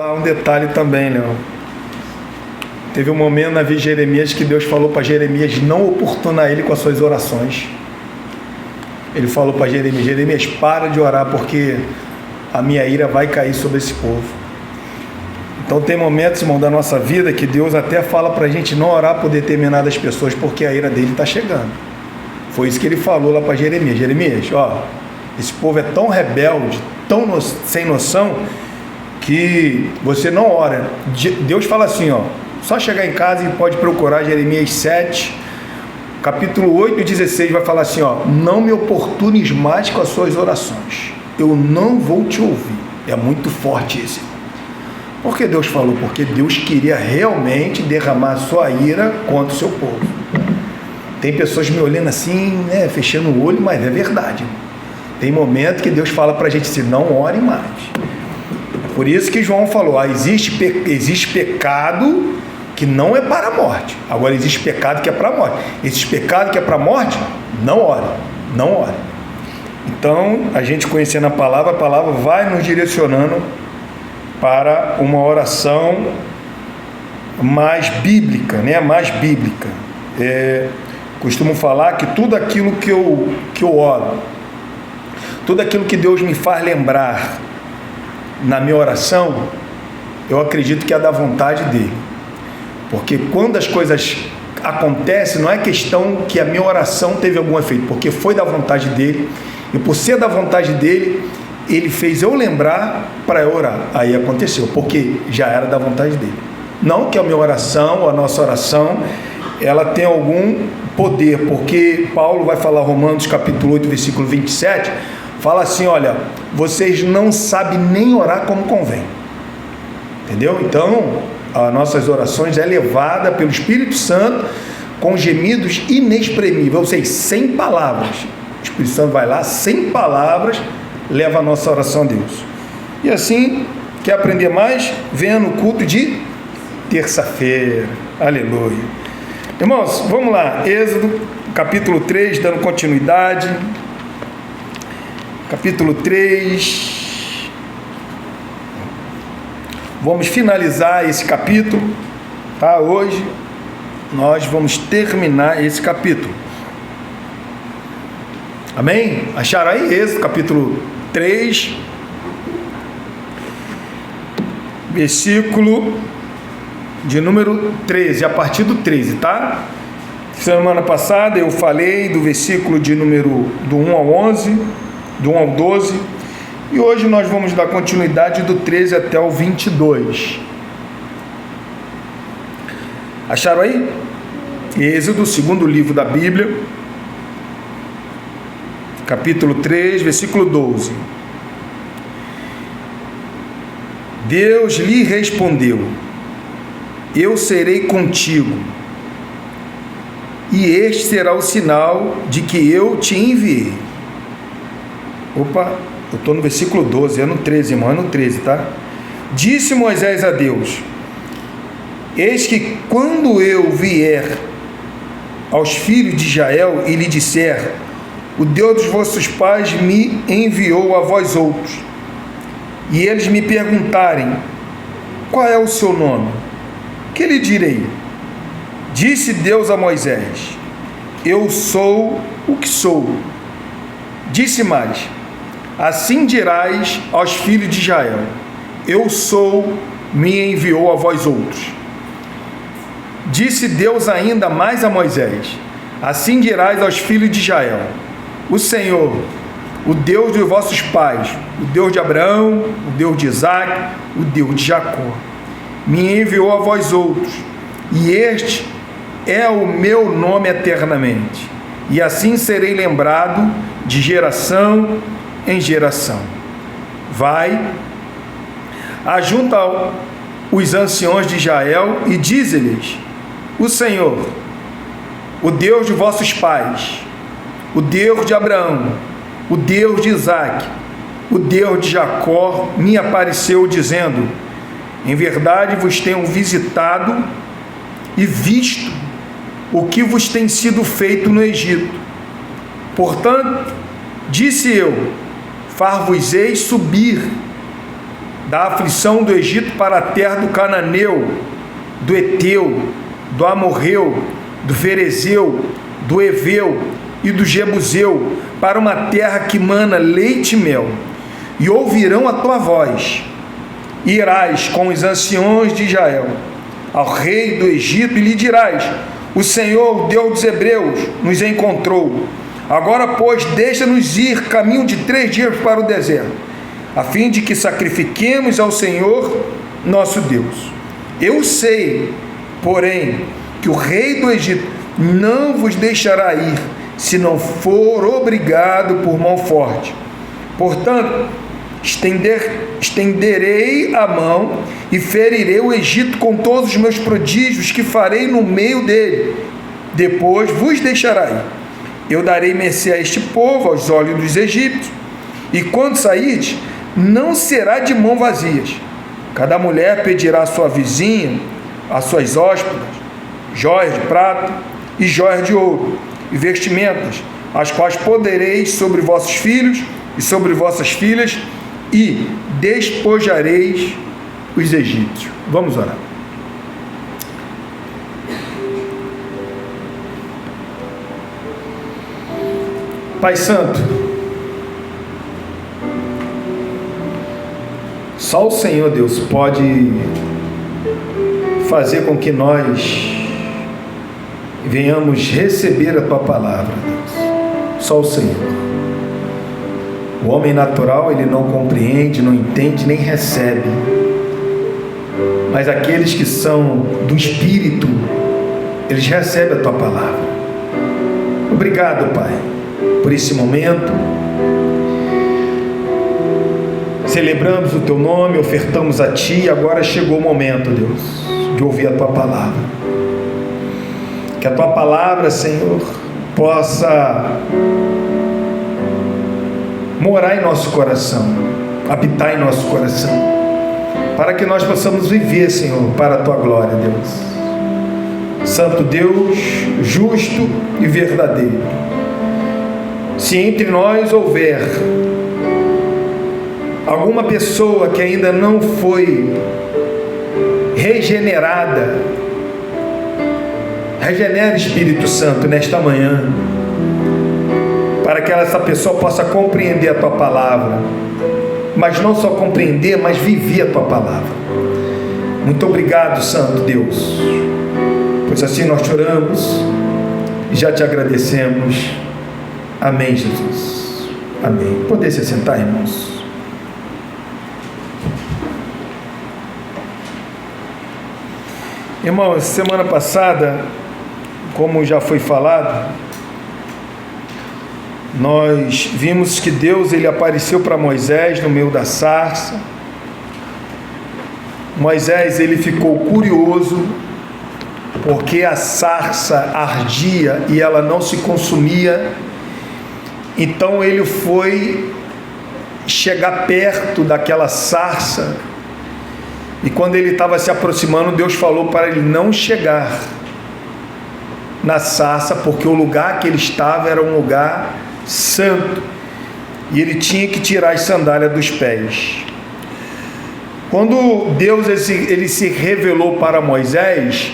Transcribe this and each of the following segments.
Lá um detalhe também, Leão. Teve um momento na vida de Jeremias que Deus falou para Jeremias não oportunar ele com as suas orações. Ele falou para Jeremias: Jeremias, para de orar, porque a minha ira vai cair sobre esse povo. Então tem momentos, irmão, da nossa vida que Deus até fala para a gente não orar por determinadas pessoas, porque a ira dele está chegando. Foi isso que ele falou lá para Jeremias: Jeremias, ó, esse povo é tão rebelde, tão sem noção, que você não ora. Deus fala assim, ó, só chegar em casa e pode procurar Jeremias 7, capítulo 8 e 16, vai falar assim, ó: não me oportunes mais com as suas orações, eu não vou te ouvir. É muito forte esse. Por que Deus falou? Porque Deus queria realmente derramar a sua ira contra o seu povo. Tem pessoas me olhando assim, né, fechando o olho, mas é verdade. Tem momento que Deus fala pra gente assim: não ore mais. É por isso que João falou: existe pecado que não é para a morte. Agora existe pecado que é para a morte. Existe pecado que é para a morte, não ore. Não ore. Então, a gente conhecendo a palavra vai nos direcionando para uma oração mais bíblica, né? Mais bíblica. Costumo falar que tudo aquilo que eu oro, tudo aquilo que Deus me faz lembrar na minha oração, eu acredito que é da vontade dele. Porque quando as coisas acontecem, não é questão que a minha oração teve algum efeito, porque foi da vontade dele, e por ser da vontade dele, ele fez eu lembrar para eu orar. Aí aconteceu, porque já era da vontade dele. Não que a minha oração, a nossa oração, ela tem algum poder, porque Paulo vai falar, Romanos capítulo 8, versículo 27, fala assim: olha, vocês não sabem nem orar como convém. Entendeu? Então, as nossas orações é levada pelo Espírito Santo com gemidos inexprimíveis, ou seja, sem palavras. O Espírito Santo vai lá, sem palavras, leva a nossa oração a Deus. E assim, quer aprender mais? Venha no culto de terça-feira. Aleluia. Irmãos, vamos lá. Êxodo, capítulo 3, dando continuidade. Capítulo 3. Vamos finalizar esse capítulo, tá? Hoje nós vamos terminar esse capítulo. Amém? Acharam aí? Êxodo, capítulo 3, versículo de número 13, a partir do 13, tá? Semana passada eu falei do versículo de número do 1 ao 11, do 1 ao 12, e hoje nós vamos dar continuidade do 13 até o 22. Acharam aí? Êxodo, segundo livro da Bíblia, capítulo 3, versículo 12. Deus lhe respondeu: eu serei contigo, e este será o sinal de que eu te enviei. Opa, eu estou no versículo 12, é no 13, irmão, é no 13, tá? Disse Moisés a Deus: eis que quando eu vier aos filhos de Israel e lhe disser: o Deus dos vossos pais me enviou a vós outros, e eles me perguntarem: qual é o seu nome? Que lhe direi? Disse Deus a Moisés: eu sou o que sou. Disse mais: assim dirás aos filhos de Israel: eu sou, me enviou a vós outros. Disse Deus ainda mais a Moisés: assim dirás aos filhos de Israel: o Senhor, o Deus dos vossos pais, o Deus de Abraão, o Deus de Isaque, o Deus de Jacó, me enviou a vós outros, e este é o meu nome eternamente, e assim serei lembrado de geração em geração. Vai, ajunta os anciões de Israel e dize-lhes: o Senhor, o Deus de vossos pais, o Deus de Abraão, o Deus de Isaque, o Deus de Jacó, me apareceu dizendo: em verdade vos tenho visitado e visto o que vos tem sido feito no Egito. Portanto, disse eu: far-vos-eis subir da aflição do Egito para a terra do Cananeu, do Eteu, do Amorreu, do Ferezeu, do Eveu e do Jebuseu, para uma terra que mana leite e mel. E ouvirão a tua voz, e irás com os anciões de Israel ao rei do Egito, e lhe dirás: o Senhor, o Deus dos Hebreus, nos encontrou. Agora, pois, deixa-nos ir caminho de 3 dias para o deserto, a fim de que sacrifiquemos ao Senhor nosso Deus. Eu sei, porém, que o rei do Egito não vos deixará ir, se não for obrigado por mão forte. Portanto, estenderei a mão e ferirei o Egito com todos os meus prodígios que farei no meio dele. Depois vos deixará ir. Eu darei mercê a este povo, aos olhos dos egípcios, e quando sairdes, não será de mão vazias. Cada mulher pedirá à sua vizinha, às suas hóspedas, joias de prata e joias de ouro, e vestimentas, as quais podereis sobre vossos filhos e sobre vossas filhas, e despojareis os egípcios. Vamos orar. Pai Santo, só o Senhor, Deus, pode fazer com que nós venhamos receber a Tua palavra, Deus. Só o Senhor. O homem natural, ele não compreende, não entende, nem recebe. Mas aqueles que são do Espírito, eles recebem a Tua palavra. Obrigado, Pai, por esse momento. Celebramos o Teu nome, ofertamos a Ti, e agora chegou o momento, Deus, de ouvir a Tua palavra. Que a Tua palavra, Senhor, possa morar em nosso coração, habitar em nosso coração, para que nós possamos viver, Senhor, para a Tua glória, Deus. Santo Deus, justo e verdadeiro, se entre nós houver alguma pessoa que ainda não foi regenerada, regenere, Espírito Santo, nesta manhã, para que essa pessoa possa compreender a Tua palavra, mas não só compreender, mas viver a Tua palavra. Muito obrigado, Santo Deus, pois assim nós te oramos e já te agradecemos. Amém, Jesus. Amém. Poder se sentar, irmãos. Irmãos, semana passada, como já foi falado, nós vimos que Deus, ele apareceu para Moisés no meio da sarça. Moisés, ele ficou curioso, porque a sarça ardia e ela não se consumia. Então ele foi chegar perto daquela sarça, e quando ele estava se aproximando, Deus falou para ele não chegar na sarça, porque o lugar que ele estava era um lugar santo, e ele tinha que tirar as sandálias dos pés. Quando Deus ele se revelou para Moisés,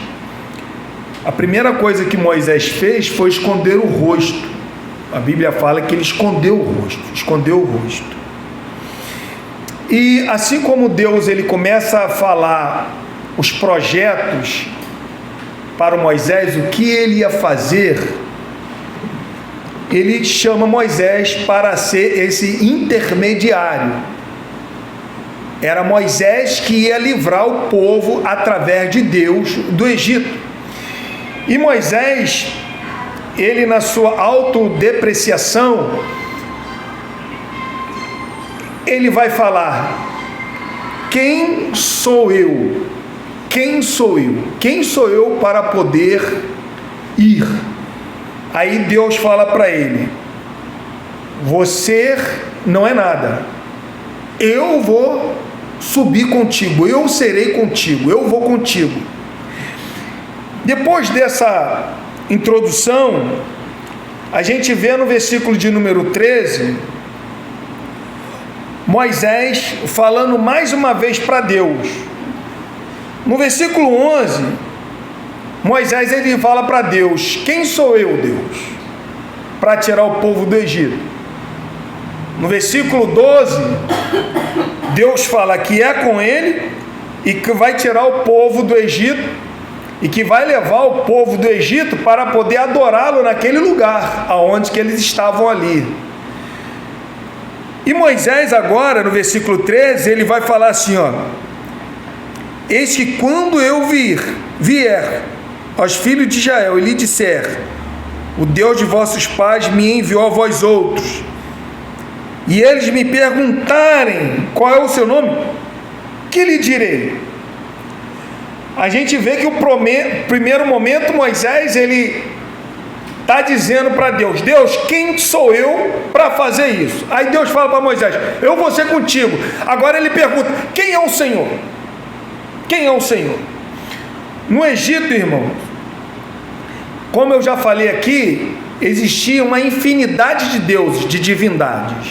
a primeira coisa que Moisés fez foi esconder o rosto. A Bíblia fala que ele escondeu o rosto. E assim como Deus ele começa a falar os projetos para Moisés, o que ele ia fazer, ele chama Moisés para ser esse intermediário. Era Moisés que ia livrar o povo através de Deus do Egito. E Moisés, ele na sua autodepreciação, ele vai falar: quem sou eu? Quem sou eu? Quem sou eu para poder ir? Aí Deus fala para ele: você não é nada, eu vou subir contigo, eu serei contigo, eu vou contigo. Depois dessa introdução, a gente vê no versículo de número 13, Moisés falando mais uma vez para Deus. No versículo 11, Moisés ele fala para Deus: quem sou eu, Deus, para tirar o povo do Egito? No versículo 12, Deus fala que é com ele e que vai tirar o povo do Egito e que vai levar o povo do Egito para poder adorá-lo naquele lugar aonde que eles estavam ali. E Moisés agora, no versículo 13, ele vai falar assim, ó: eis que quando eu vier aos filhos de Israel e lhe disser: o Deus de vossos pais me enviou a vós outros, e eles me perguntarem qual é o seu nome, que lhe direi? A gente vê que o primeiro momento Moisés ele está dizendo para Deus: Deus, quem sou eu para fazer isso? Aí Deus fala para Moisés: eu vou ser contigo. Agora ele pergunta: quem é o Senhor? Quem é o Senhor? No Egito, irmão, como eu já falei aqui, existia uma infinidade de deuses, de divindades.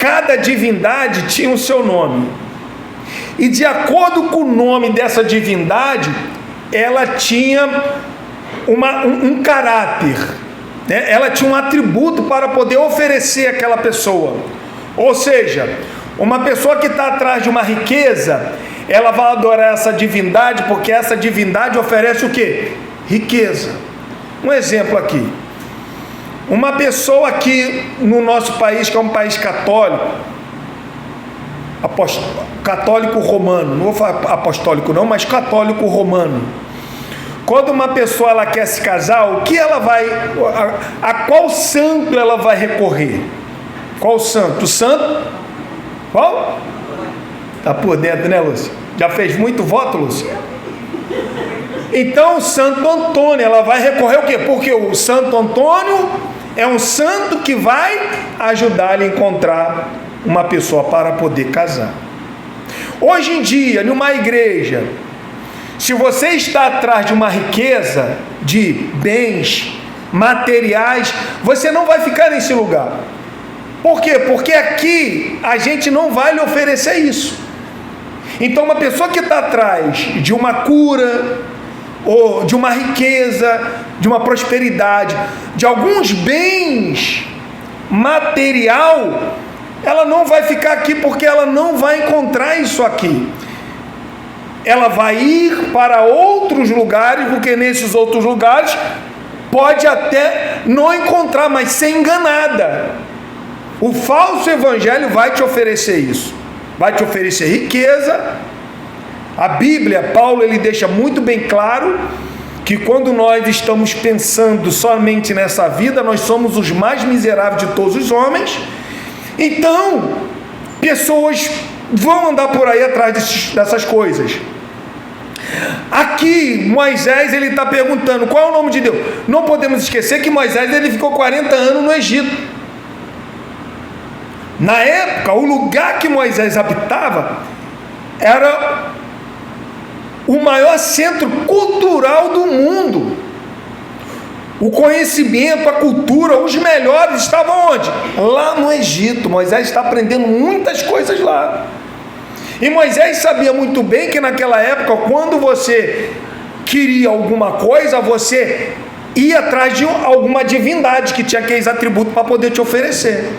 Cada divindade tinha o seu nome. E de acordo com o nome dessa divindade, ela tinha um caráter, né? Ela tinha um atributo para poder oferecer àquela pessoa. Ou seja, uma pessoa que está atrás de uma riqueza, ela vai adorar essa divindade, porque essa divindade oferece o quê? Riqueza. Um exemplo aqui: uma pessoa aqui no nosso país, que é um país católico, católico romano, não vou falar apostólico não, mas católico romano. Quando uma pessoa ela quer se casar, o que ela vai, a qual santo ela vai recorrer? Qual santo? O santo? Qual? Tá por dentro, né, Lúcia? Já fez muito voto, Lúcia? Então, o Santo Antônio, ela vai recorrer o quê? Porque o Santo Antônio é um santo que vai ajudar a encontrar uma pessoa para poder casar. Hoje em dia, numa igreja, se você está atrás de uma riqueza, de bens materiais, você não vai ficar nesse lugar. Por quê? Porque aqui a gente não vai lhe oferecer isso. Então, uma pessoa que está atrás de uma cura, ou de uma riqueza, de uma prosperidade, de alguns bens material, ela não vai ficar aqui, porque ela não vai encontrar isso aqui. Ela vai ir para outros lugares, porque nesses outros lugares pode até não encontrar, mas ser enganada. O falso evangelho vai te oferecer isso, vai te oferecer riqueza. A Bíblia, Paulo, ele deixa muito bem claro que quando nós estamos pensando somente nessa vida, nós somos os mais miseráveis de todos os homens. Então, pessoas vão andar por aí atrás dessas coisas. Aqui, Moisés, ele está perguntando qual é o nome de Deus. Não podemos esquecer que Moisés, ele ficou 40 anos no Egito. Na época, o lugar que Moisés habitava era o maior centro cultural do mundo. O conhecimento, a cultura, os melhores estavam onde? Lá no Egito. Moisés está aprendendo muitas coisas lá. E Moisés sabia muito bem que naquela época, quando você queria alguma coisa, você ia atrás de alguma divindade que tinha aqueles atributos para poder te oferecer.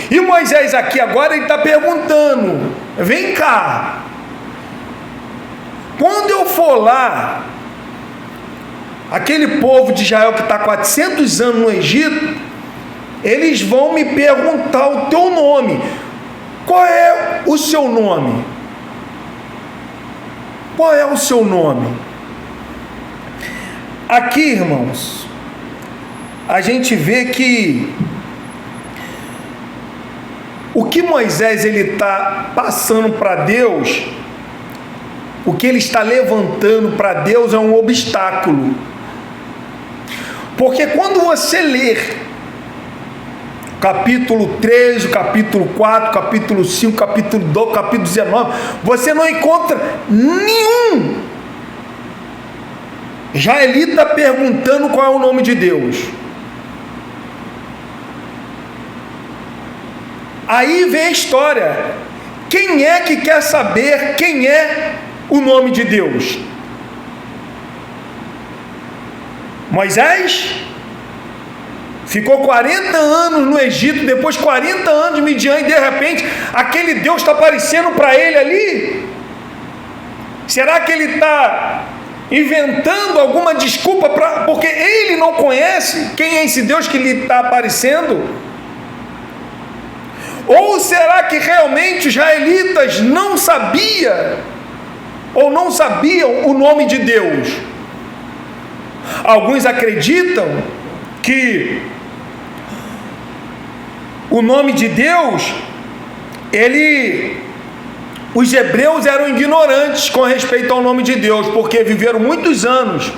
E Moisés aqui agora ele está perguntando: vem cá, quando eu for lá, aquele povo de Israel que está 400 anos no Egito, eles vão me perguntar o teu nome. Qual é o seu nome? Qual é o seu nome? Aqui, irmãos, a gente vê que o que Moisés ele está passando para Deus, o que ele está levantando para Deus é um obstáculo. Porque quando você ler capítulo 3, capítulo 4, capítulo 5, capítulo 12, capítulo 19, você não encontra nenhum israelita perguntando qual é o nome de Deus. Aí vem a história. Quem é que quer saber quem é o nome de Deus? Moisés ficou 40 anos no Egito, depois 40 anos em Midian, e de repente aquele Deus está aparecendo para ele ali. Será que ele está inventando alguma desculpa porque ele não conhece quem é esse Deus que lhe está aparecendo? Ou será que realmente os israelitas não sabiam o nome de Deus? Alguns acreditam que o nome de Deus, os hebreus eram ignorantes com respeito ao nome de Deus, porque viveram muitos anos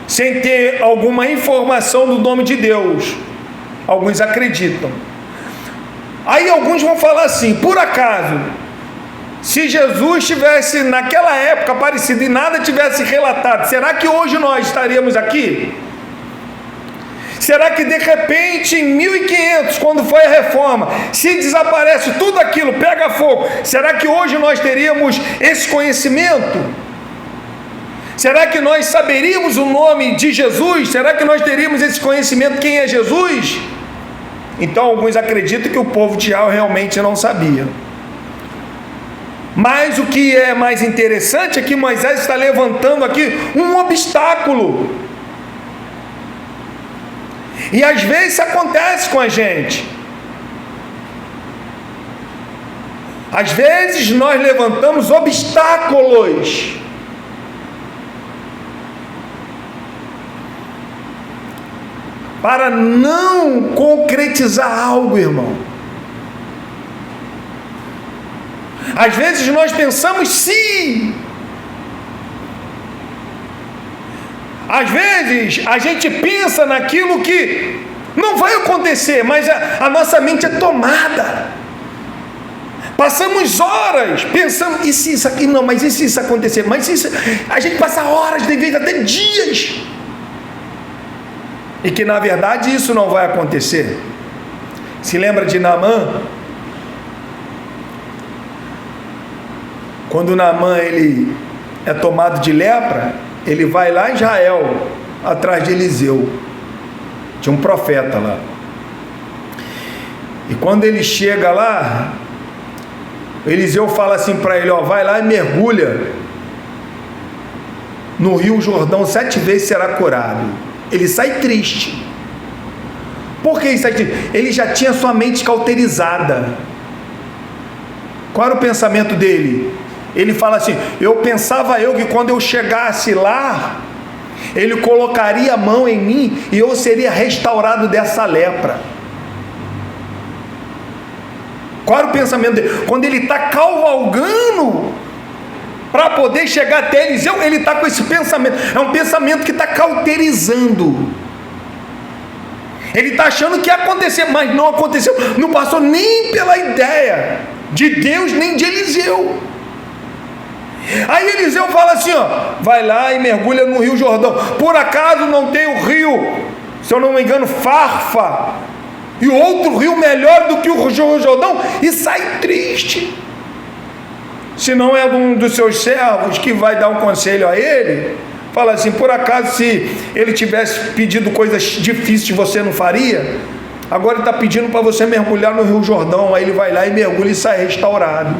sem ter alguma informação do nome de Deus. Alguns acreditam. Aí alguns vão falar assim: por acaso, se Jesus tivesse naquela época aparecido e nada tivesse relatado, será que hoje nós estaríamos aqui? Será que de repente em 1500, quando foi a reforma, se desaparece tudo aquilo, pega fogo, será que hoje nós teríamos esse conhecimento? Será que nós saberíamos o nome de Jesus? Será que nós teríamos esse conhecimento, quem é Jesus? Então alguns acreditam que o povo de Israel realmente não sabia. Mas o que é mais interessante é que Moisés está levantando aqui um obstáculo. E às vezes isso acontece com a gente. Às vezes nós levantamos obstáculos para não concretizar algo, irmão. Às vezes nós pensamos sim. Às vezes a gente pensa naquilo que não vai acontecer, mas a nossa mente é tomada. Passamos horas pensando, e se isso aqui não, mas e se isso acontecer? Mas isso, a gente passa horas, de vez até dias. E que na verdade isso não vai acontecer. Se lembra de Naamã? Quando Naamã ele é tomado de lepra, ele vai lá em Israel, atrás de Eliseu, de um profeta lá. E quando ele chega lá, Eliseu fala assim para ele: ó, vai lá e mergulha no rio Jordão 7 vezes, será curado. Ele sai triste. Por que ele sai triste? Ele já tinha sua mente cauterizada. Qual era o pensamento dele? Ele fala assim: pensava que quando eu chegasse lá, ele colocaria a mão em mim e eu seria restaurado dessa lepra. Qual era o pensamento dele? Quando ele está cavalgando para poder chegar até Eliseu, ele está com esse pensamento. É um pensamento que está cauterizando. Ele está achando que ia acontecer, mas não aconteceu. Não passou nem pela ideia de Deus nem de Eliseu. Aí Eliseu fala assim: ó, vai lá e mergulha no rio Jordão. Por acaso não tem o rio, se eu não me engano, Farfa, e outro rio melhor do que o rio Jordão? E sai triste. Se não é um dos seus servos que vai dar um conselho a ele, fala assim: por acaso se ele tivesse pedido coisas difíceis, você não faria? Agora ele está pedindo para você mergulhar no rio Jordão. Aí ele vai lá e mergulha e sai restaurado.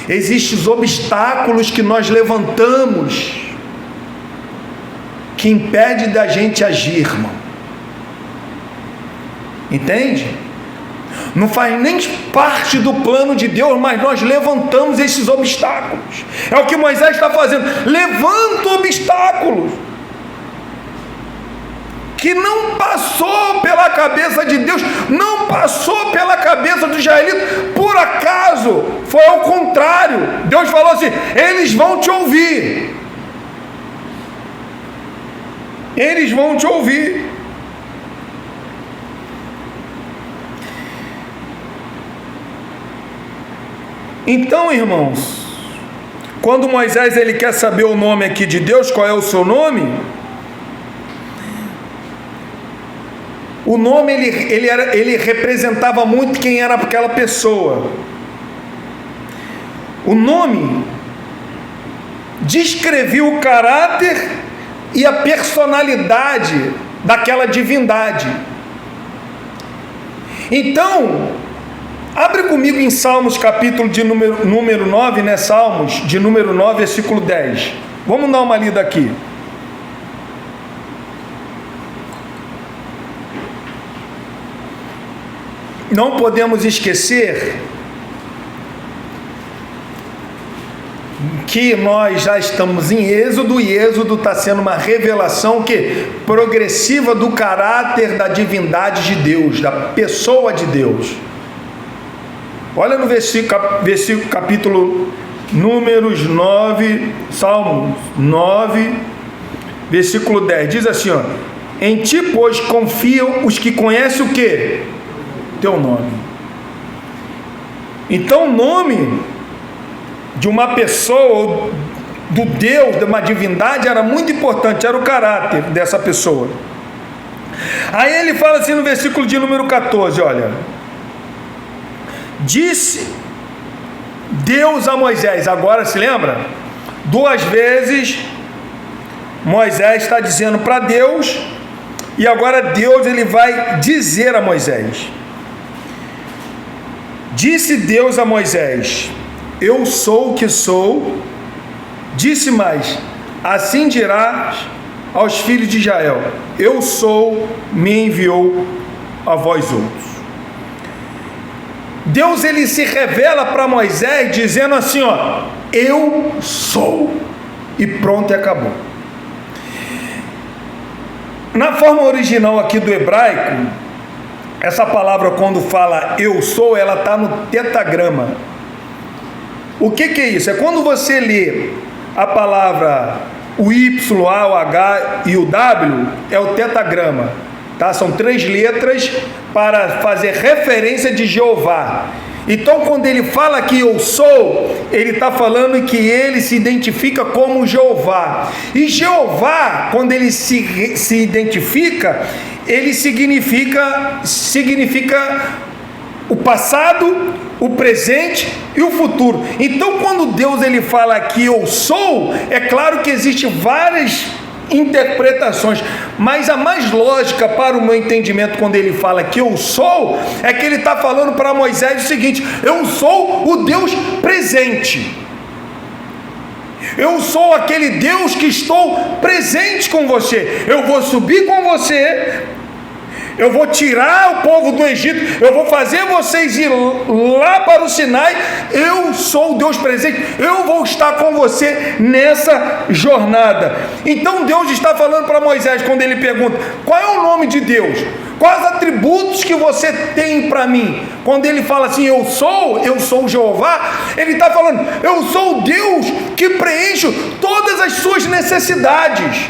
Existem os obstáculos que nós levantamos que impede da gente agir, irmão. Entende? Não faz nem parte do plano de Deus, mas nós levantamos esses obstáculos. É o que Moisés está fazendo. Levanta obstáculos que não passou pela cabeça de Deus, não passou pela cabeça do israelita. Por acaso foi ao contrário. Deus falou assim: eles vão te ouvir, eles vão te ouvir. Então, irmãos, quando Moisés ele quer saber o nome aqui de Deus, qual é o seu nome, O nome ele representava muito quem era aquela pessoa. O nome descrevia o caráter e a personalidade daquela divindade. Então, abre comigo em Salmos, capítulo de número 9, né? Salmos, de número 9, versículo 10. Vamos dar uma lida aqui. Não podemos esquecer que nós já estamos em Êxodo, e Êxodo está sendo uma revelação progressiva do caráter da divindade de Deus, da pessoa de Deus. Olha no versículo capítulo Números 9, Salmos 9, versículo 10, diz assim, ó: em ti, pois, confiam os que conhecem o quê? Teu nome. Então, o nome de uma pessoa, do Deus, de uma divindade, era muito importante, era o caráter dessa pessoa. Aí ele fala assim no versículo de número 14, olha: disse Deus a Moisés. Agora se lembra? 2 vezes Moisés está dizendo para Deus, e agora Deus ele vai dizer a Moisés. Disse Deus a Moisés: eu sou o que sou. Disse mais: assim dirás aos filhos de Israel: eu sou, me enviou a vós outros. Deus ele se revela para Moisés dizendo assim, ó: eu sou, e pronto, e acabou. Na forma original aqui do hebraico, essa palavra, quando fala eu sou, ela está no tetagrama. O que é isso? É quando você lê a palavra, o Y, A, o H e o W, é o tetagrama, tá? São 3 letras para fazer referência de Jeová. Então, quando ele fala que eu sou, ele está falando que ele se identifica como Jeová. E Jeová, quando ele se identifica, ele significa o passado, o presente e o futuro. Então, quando Deus ele fala que eu sou, é claro que existem várias interpretações, mas a mais lógica para o meu entendimento, quando ele fala que eu sou, é que ele está falando para Moisés o seguinte: eu sou o Deus presente. Eu sou aquele Deus que estou presente com você. Eu vou subir com você, eu vou tirar o povo do Egito, eu vou fazer vocês ir lá para o Sinai. Eu sou o Deus presente, eu vou estar com você nessa jornada. Então Deus está falando para Moisés, quando ele pergunta: qual é o nome de Deus? Quais os atributos que você tem para mim? Quando ele fala assim, eu sou Jeová, ele está falando: eu sou o Deus que preenche todas as suas necessidades.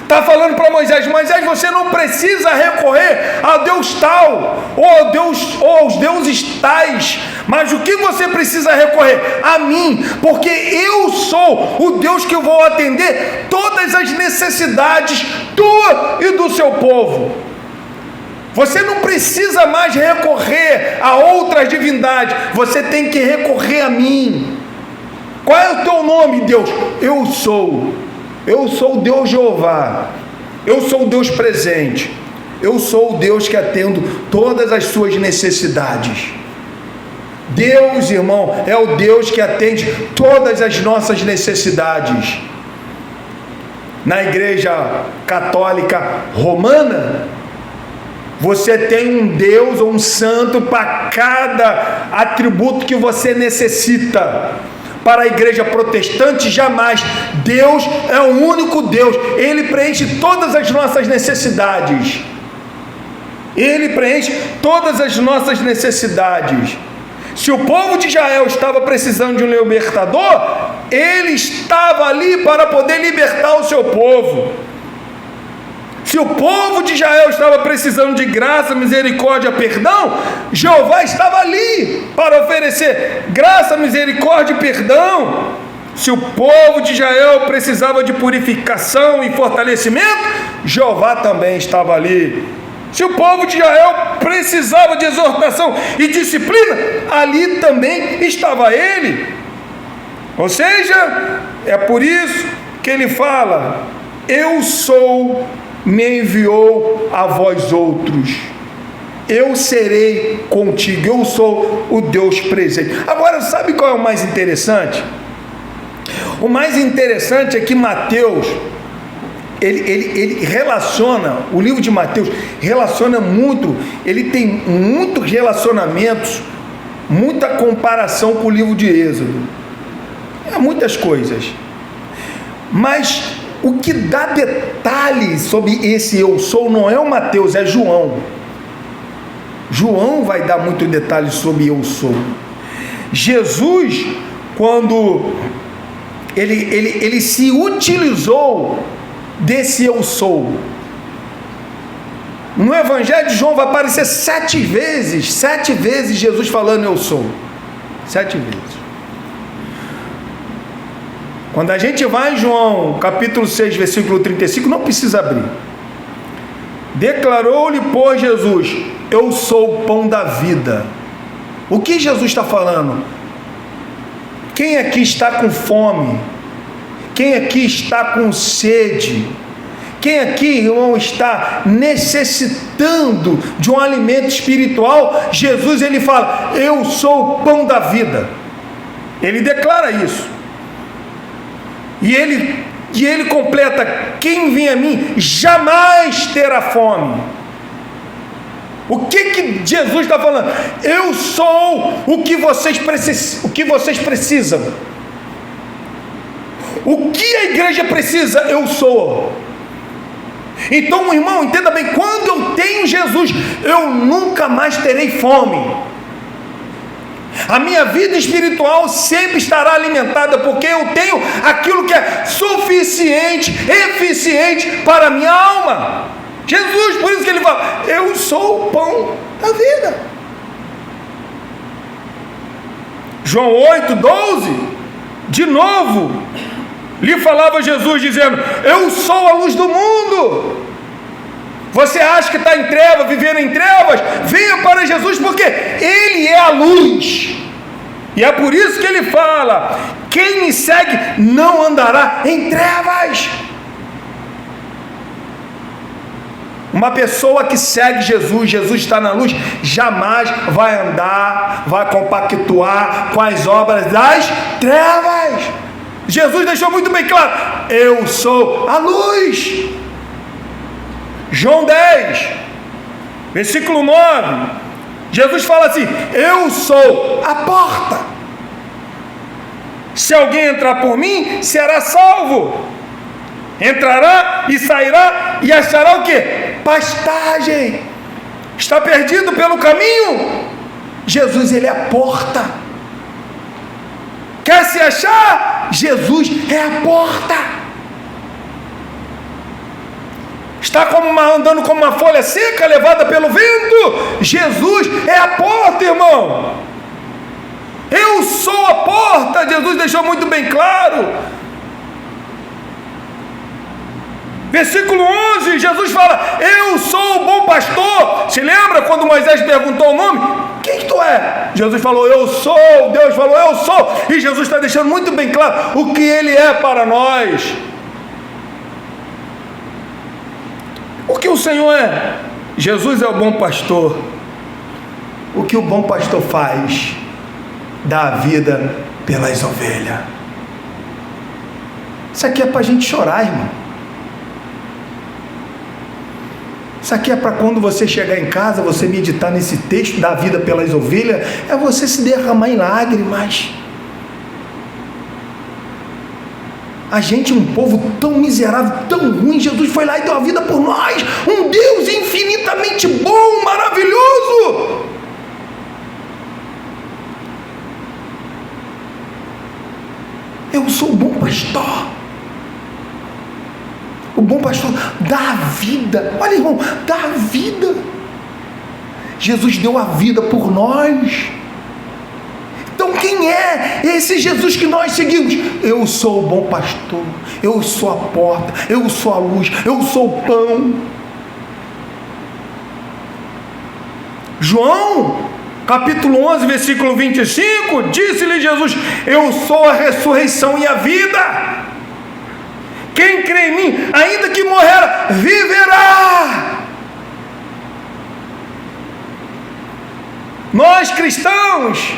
Está falando para Moisés: Moisés, você não precisa recorrer a Deus tal, ou aos deuses tais, mas o que você precisa recorrer? A mim, porque eu sou o Deus que vou atender todas as necessidades tua e do seu povo. Você não precisa mais recorrer a outras divindades, você tem que recorrer a mim. Qual é o teu nome, Deus? Eu sou o Deus Jeová, eu sou o Deus presente, eu sou o Deus que atendo todas as suas necessidades. Deus, irmão, é o Deus que atende todas as nossas necessidades. Na Igreja Católica Romana, você tem um Deus ou um santo para cada atributo que você necessita. Para a igreja protestante, jamais. Deus é o único Deus. Ele preenche todas as nossas necessidades. Ele preenche todas as nossas necessidades. Se o povo de Israel estava precisando de um libertador, ele estava ali para poder libertar o seu povo. Se o povo de Israel estava precisando de graça, misericórdia, perdão, Jeová estava ali para oferecer graça, misericórdia e perdão. Se o povo de Israel precisava de purificação e fortalecimento, Jeová também estava ali Se o povo de Israel precisava de exortação e disciplina, ali também estava ele. Ou seja, é por isso que ele fala: eu sou, me enviou a vós outros. Eu serei contigo, eu sou o Deus presente. Agora, sabe qual é o mais interessante? O mais interessante é que Mateus, ele relaciona, o livro de Mateus relaciona muito, ele tem muitos relacionamentos, muita comparação com o livro de Êxodo. Muitas coisas. Mas o que dá detalhes sobre esse eu sou não é o Mateus, é João. João vai dar muito detalhes sobre eu sou. Jesus, quando ele se utilizou desse eu sou, no Evangelho de João vai aparecer 7 vezes Jesus falando eu sou, 7 vezes. Quando a gente vai em João capítulo 6, versículo 35, não precisa abrir. Declarou-lhe, pois, Jesus: eu sou o pão da vida. O que Jesus está falando? Quem aqui está com fome? Quem aqui está com sede? Quem aqui, irmão, está necessitando de um alimento espiritual? Jesus, ele fala: eu sou o pão da vida. Ele declara isso. E ele completa: quem vem a mim jamais terá fome. O que Jesus está falando? Eu sou o que vocês precisam. O que a igreja precisa, eu sou. Então, irmão, entenda bem: quando eu tenho Jesus, eu nunca mais terei fome. A minha vida espiritual sempre estará alimentada, porque eu tenho aquilo que é suficiente, eficiente para a minha alma. Jesus, por isso que ele fala: eu sou o pão da vida. João 8:12, de novo, lhe falava Jesus dizendo: eu sou a luz do mundo. Você acha que está em trevas, vivendo em trevas? Venha para Jesus, porque Ele é a luz. E é por isso que Ele fala: quem me segue não andará em trevas. Uma pessoa que segue Jesus, Jesus está na luz, jamais vai andar, vai compactuar com as obras das trevas. Jesus deixou muito bem claro: eu sou a luz. João 10, versículo 9, Jesus fala assim: eu sou a porta. Se alguém entrar por mim, será salvo. Entrará e sairá e achará o quê? Pastagem. Está perdido pelo caminho? Jesus, ele é a porta. Quer se achar? Jesus é a porta. Está andando como uma folha seca levada pelo vento? Jesus é a porta, irmão. Eu sou a porta. Jesus deixou muito bem claro. Versículo 11, Jesus fala: eu sou o bom pastor. Se lembra quando Moisés perguntou o nome? Quem que tu é? Jesus falou: eu sou. Deus falou: eu sou. E Jesus está deixando muito bem claro o que Ele é para nós. O que o Senhor é? Jesus é o bom pastor. O que o bom pastor faz? Dá a vida pelas ovelhas. Isso aqui é para a gente chorar, irmão. Isso aqui é para quando você chegar em casa, você meditar nesse texto da vida pelas ovelhas, é você se derramar em lágrimas. A gente, um povo tão miserável, tão ruim, Jesus foi lá e deu a vida por nós. Um Deus infinitamente bom, maravilhoso. Eu sou o bom pastor. O bom pastor dá a vida. Olha, irmão, dá a vida. Jesus deu a vida por nós. Então quem é esse Jesus que nós seguimos? Eu sou o bom pastor, eu sou a porta, eu sou a luz, eu sou o pão. João, capítulo 11, versículo 25, disse-lhe Jesus: eu sou a ressurreição e a vida. Quem crê em mim, ainda que morrer, viverá. Nós cristãos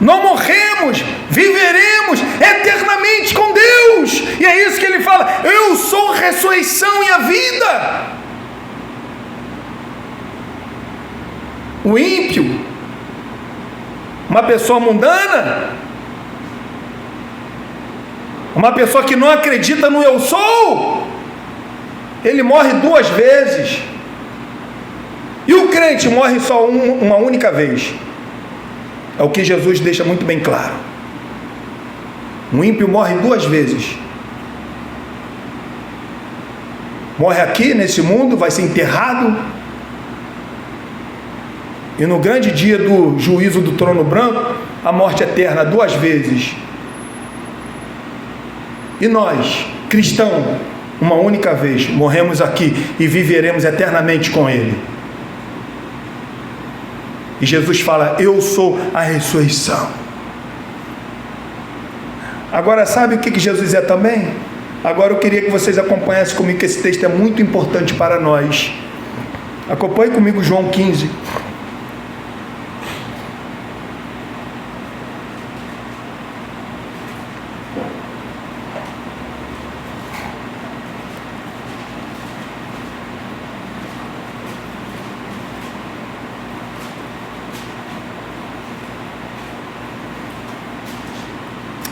não morremos, viveremos eternamente com Deus. E é isso que ele fala: eu sou a ressurreição e a vida. O ímpio, uma pessoa mundana, uma pessoa que não acredita no eu sou, ele morre 2 vezes. E o crente morre só uma única vez. É o que Jesus deixa muito bem claro. O ímpio morre 2 vezes. Morre aqui nesse mundo, vai ser enterrado, e no grande dia do juízo do trono branco, a morte eterna 2 vezes. E nós, cristãos, uma única vez, morremos aqui e viveremos eternamente com Ele. E Jesus fala: eu sou a ressurreição. Agora, sabe o que Jesus é também? Agora eu queria que vocês acompanhassem comigo, que esse texto é muito importante para nós. Acompanhe comigo João 15.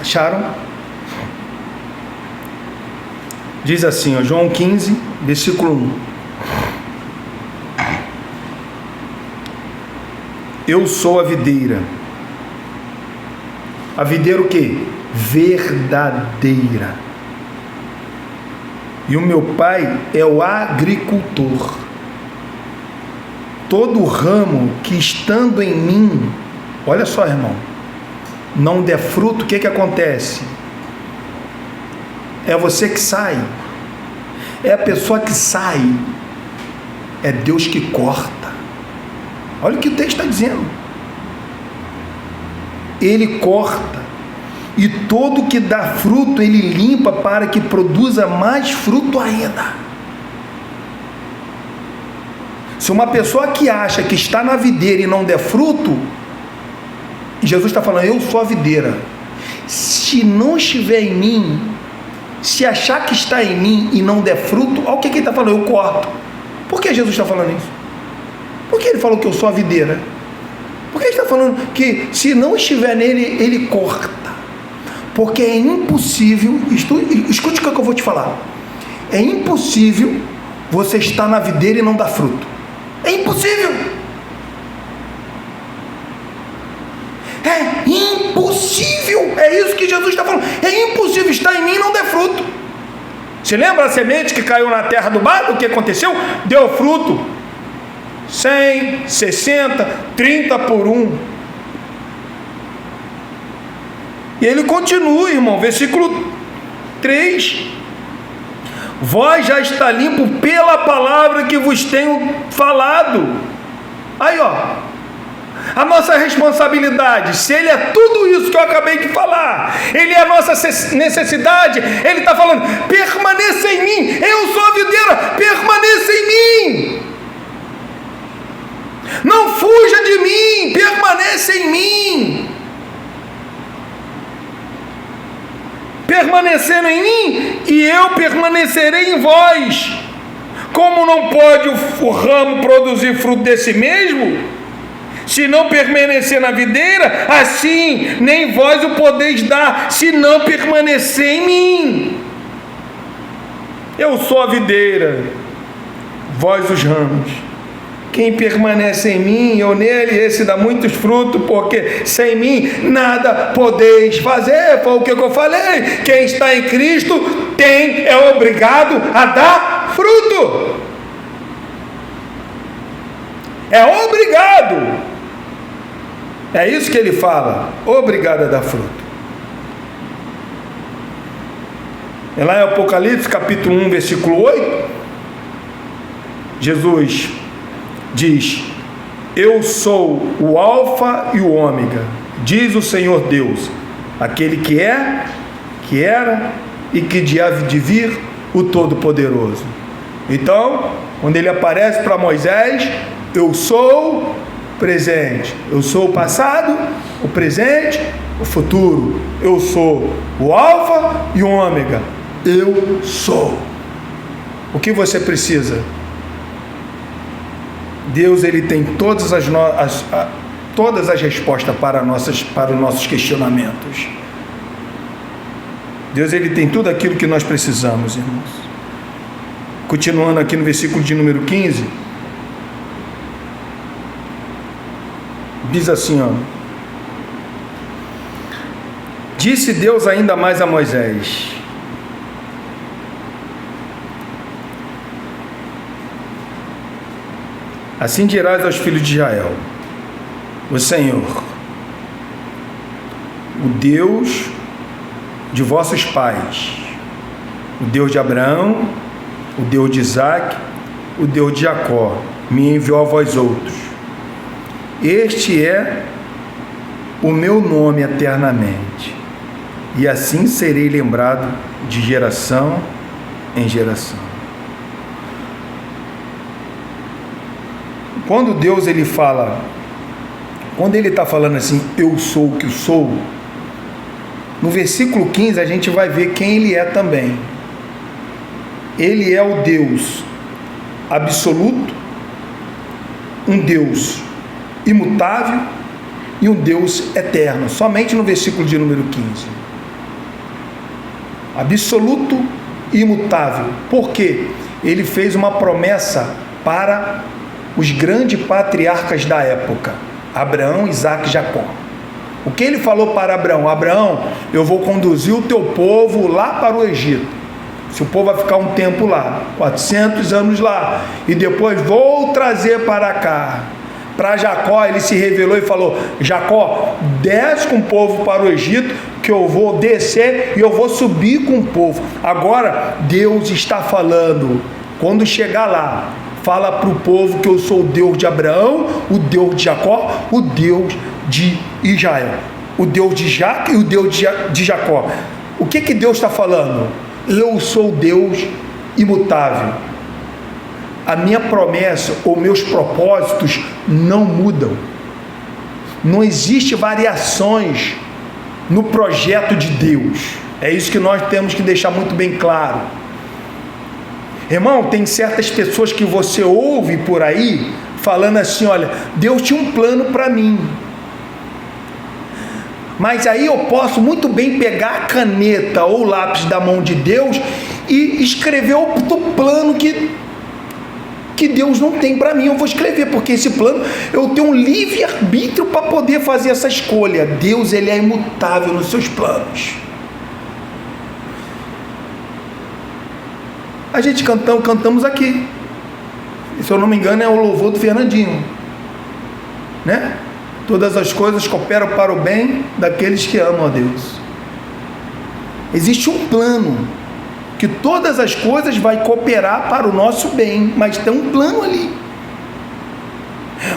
Acharam? Diz assim, ó, João 15, versículo 1. Eu sou a videira. A videira o quê? Verdadeira. E o meu pai é o agricultor. Todo ramo que estando em mim, olha só, irmão, não der fruto, o que acontece? É você que sai, é a pessoa que sai, é Deus que corta. Olha o que o texto está dizendo. Ele corta, e todo que dá fruto Ele limpa, para que produza mais fruto ainda. Se uma pessoa que acha que está na videira e não der fruto, Jesus está falando: eu sou a videira. Se não estiver em mim, se achar que está em mim e não der fruto, olha o que ele está falando: eu corto. Por que Jesus está falando isso? Por que ele falou que eu sou a videira? Por que ele está falando que se não estiver nele, ele corta? Porque é impossível, escute o que eu vou te falar, é impossível você estar na videira e não dar fruto. É impossível. É impossível. É isso que Jesus está falando. É impossível estar em mim e não der fruto. Se lembra a semente que caiu na terra do barro? O que aconteceu? Deu fruto. 100, 60, 30 por 1. E ele continua, irmão, versículo 3. Vós já está limpo pela palavra que vos tenho falado. Aí, ó, a nossa responsabilidade, se Ele é tudo isso que eu acabei de falar, Ele é a nossa necessidade, Ele está falando: permaneça em mim, eu sou a videira, permaneça em mim, não fuja de mim, permaneça em mim. Permanecendo em mim, e eu permanecerei em vós. Como não pode o ramo produzir fruto de si mesmo, se não permanecer na videira, assim nem vós o podeis dar, se não permanecer em mim. Eu sou a videira, vós os ramos. Quem permanece em mim, eu nele, esse dá muitos frutos, porque sem mim nada podeis fazer. Foi o que eu falei: quem está em Cristo é obrigado a dar fruto. É obrigado. É isso que ele fala: obrigado a dar fruto. É lá em Apocalipse, capítulo 1, versículo 8, Jesus diz: eu sou o alfa e o ômega, diz o Senhor Deus, aquele que é, que era e que há de vir, o Todo-Poderoso. Então, quando ele aparece para Moisés, eu sou presente, eu sou o passado, o presente, o futuro, eu sou o alfa e o ômega, eu sou. O que você precisa? Deus, ele tem todas as respostas para os nossos questionamentos. Deus, ele tem tudo aquilo que nós precisamos, irmãos. Continuando aqui no versículo de número 15, diz assim, ó: disse Deus ainda mais a Moisés: assim dirás aos filhos de Israel: o Senhor, o Deus de vossos pais, o Deus de Abraão, o Deus de Isaque, o Deus de Jacó, me enviou a vós outros. Este é o meu nome eternamente, e assim serei lembrado de geração em geração. Quando Deus ele fala, quando ele está falando assim, eu sou o que sou, no versículo 15 a gente vai ver quem ele é também. Ele é o Deus absoluto, um Deus imutável e um Deus eterno, somente no versículo de número 15. Absoluto e imutável, porque ele fez uma promessa para os grandes patriarcas da época, Abraão, Isaque e Jacó. O que ele falou para Abraão? Abraão, eu vou conduzir o teu povo lá para o Egito. Se o povo vai ficar um tempo lá, 400 anos lá, e depois vou trazer para cá. Para Jacó, ele se revelou e falou: Jacó, desce com o povo para o Egito, que eu vou descer e eu vou subir com o povo. Agora, Deus está falando, quando chegar lá, fala para o povo que eu sou o Deus de Abraão, o Deus de Jacó, o Deus de Israel, o Deus de Jaque e o Deus de Jacó. O que Deus está falando? Eu sou Deus imutável. A minha promessa ou meus propósitos não mudam. Não existe variações no projeto de Deus. É isso que nós temos que deixar muito bem claro. Irmão, tem certas pessoas que você ouve por aí falando assim: olha, Deus tinha um plano para mim. Mas aí eu posso muito bem pegar a caneta ou o lápis da mão de Deus e escrever outro plano que Deus não tem para mim. Eu vou escrever, porque esse plano eu tenho um livre-arbítrio para poder fazer essa escolha. Deus, ele é imutável nos seus planos. A gente cantamos aqui, se eu não me engano é o louvor do Fernandinho, né? Todas as coisas cooperam para o bem daqueles que amam a Deus. Existe um plano, que todas as coisas vai cooperar para o nosso bem, mas tem um plano ali.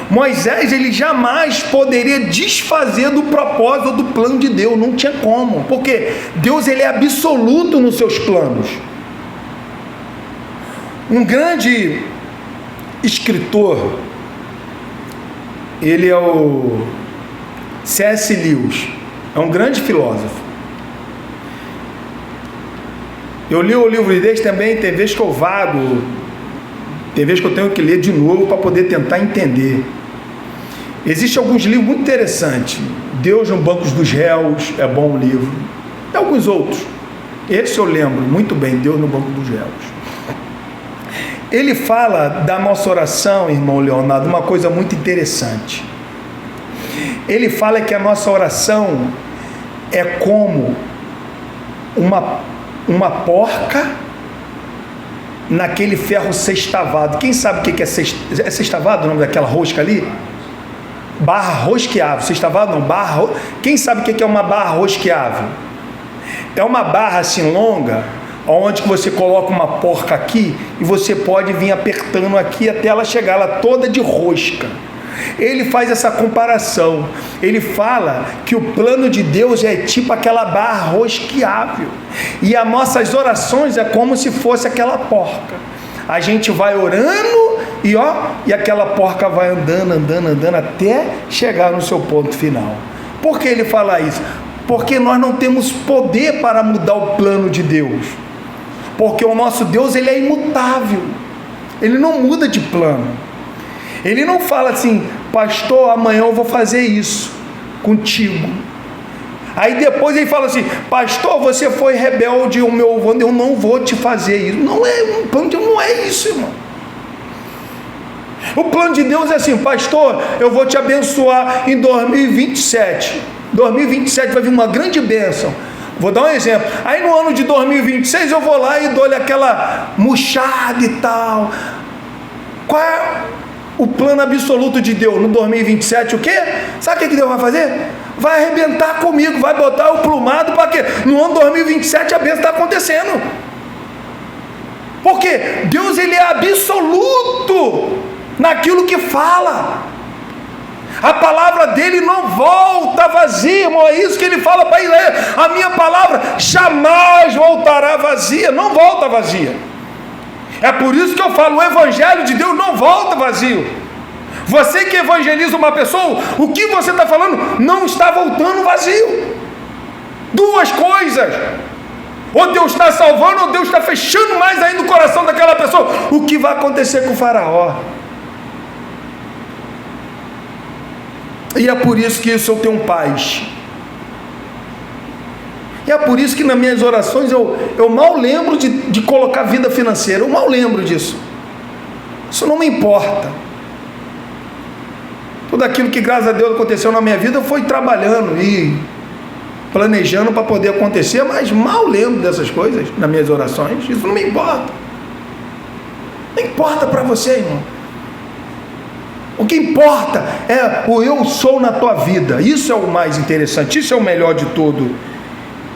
Moisés, ele jamais poderia desfazer do propósito do plano de Deus, não tinha como, porque Deus, ele é absoluto nos seus planos. Um grande escritor, ele é o C.S. Lewis, é um grande filósofo. Eu li o livro dele também, tem vezes que eu vago, tem vezes que eu tenho que ler de novo para poder tentar entender. Existem alguns livros muito interessantes. Deus no Banco dos Réus é bom o livro. E alguns outros. Esse eu lembro muito bem, Deus no Banco dos Réus. Ele fala da nossa oração, irmão Leonardo, uma coisa muito interessante. Ele fala que a nossa oração é como uma porca naquele ferro sextavado. Quem sabe o que é sextavado? É sextavado o nome daquela rosca ali? Barra rosqueável. Sextavado não, barra. Quem sabe o que é uma barra rosqueável? É uma barra assim longa, onde que você coloca uma porca aqui e você pode vir apertando aqui até ela chegar, ela toda de rosca. Ele faz essa comparação. Ele fala que o plano de Deus é tipo aquela barra rosqueável. E as nossas orações é como se fosse aquela porca. A gente vai orando e aquela porca vai andando até chegar no seu ponto final. Por que ele fala isso? Porque nós não temos poder para mudar o plano de Deus. Porque o nosso Deus, ele é imutável. Ele não muda de plano. Ele não fala assim: pastor, amanhã eu vou fazer isso contigo. Aí depois ele fala assim: pastor, você foi rebelde, eu não vou te fazer isso. Não é, o plano de Deus não é isso, irmão. O plano de Deus é assim: pastor, eu vou te abençoar em 2027. 2027 vai vir uma grande bênção. Vou dar um exemplo. Aí no ano de 2026 eu vou lá e dou-lhe aquela murchada e tal. Qual é o plano absoluto de Deus no 2027? O quê? Sabe o que Deus vai fazer? Vai arrebentar comigo, vai botar o plumado para quê? No ano 2027 a bênção está acontecendo. Porque Deus, ele é absoluto naquilo que fala. A palavra dele não volta vazia, irmão. É isso que ele fala para Israel: a minha palavra jamais voltará vazia. Não volta vazia. É por isso que eu falo: o evangelho de Deus não volta vazio. Você que evangeliza uma pessoa, o que você está falando não está voltando vazio. Duas coisas: ou Deus está salvando, ou Deus está fechando mais ainda o coração daquela pessoa. O que vai acontecer com o faraó? E é por isso que eu tenho paz. E é por isso que nas minhas orações eu mal lembro de colocar vida financeira. Eu mal lembro disso. Isso não me importa. Tudo aquilo que, graças a Deus, aconteceu na minha vida, eu fui trabalhando e planejando para poder acontecer, mas mal lembro dessas coisas nas minhas orações. Isso não me importa. Não importa para você, irmão. O que importa é o eu sou na tua vida. Isso é o mais interessante, isso é o melhor de tudo.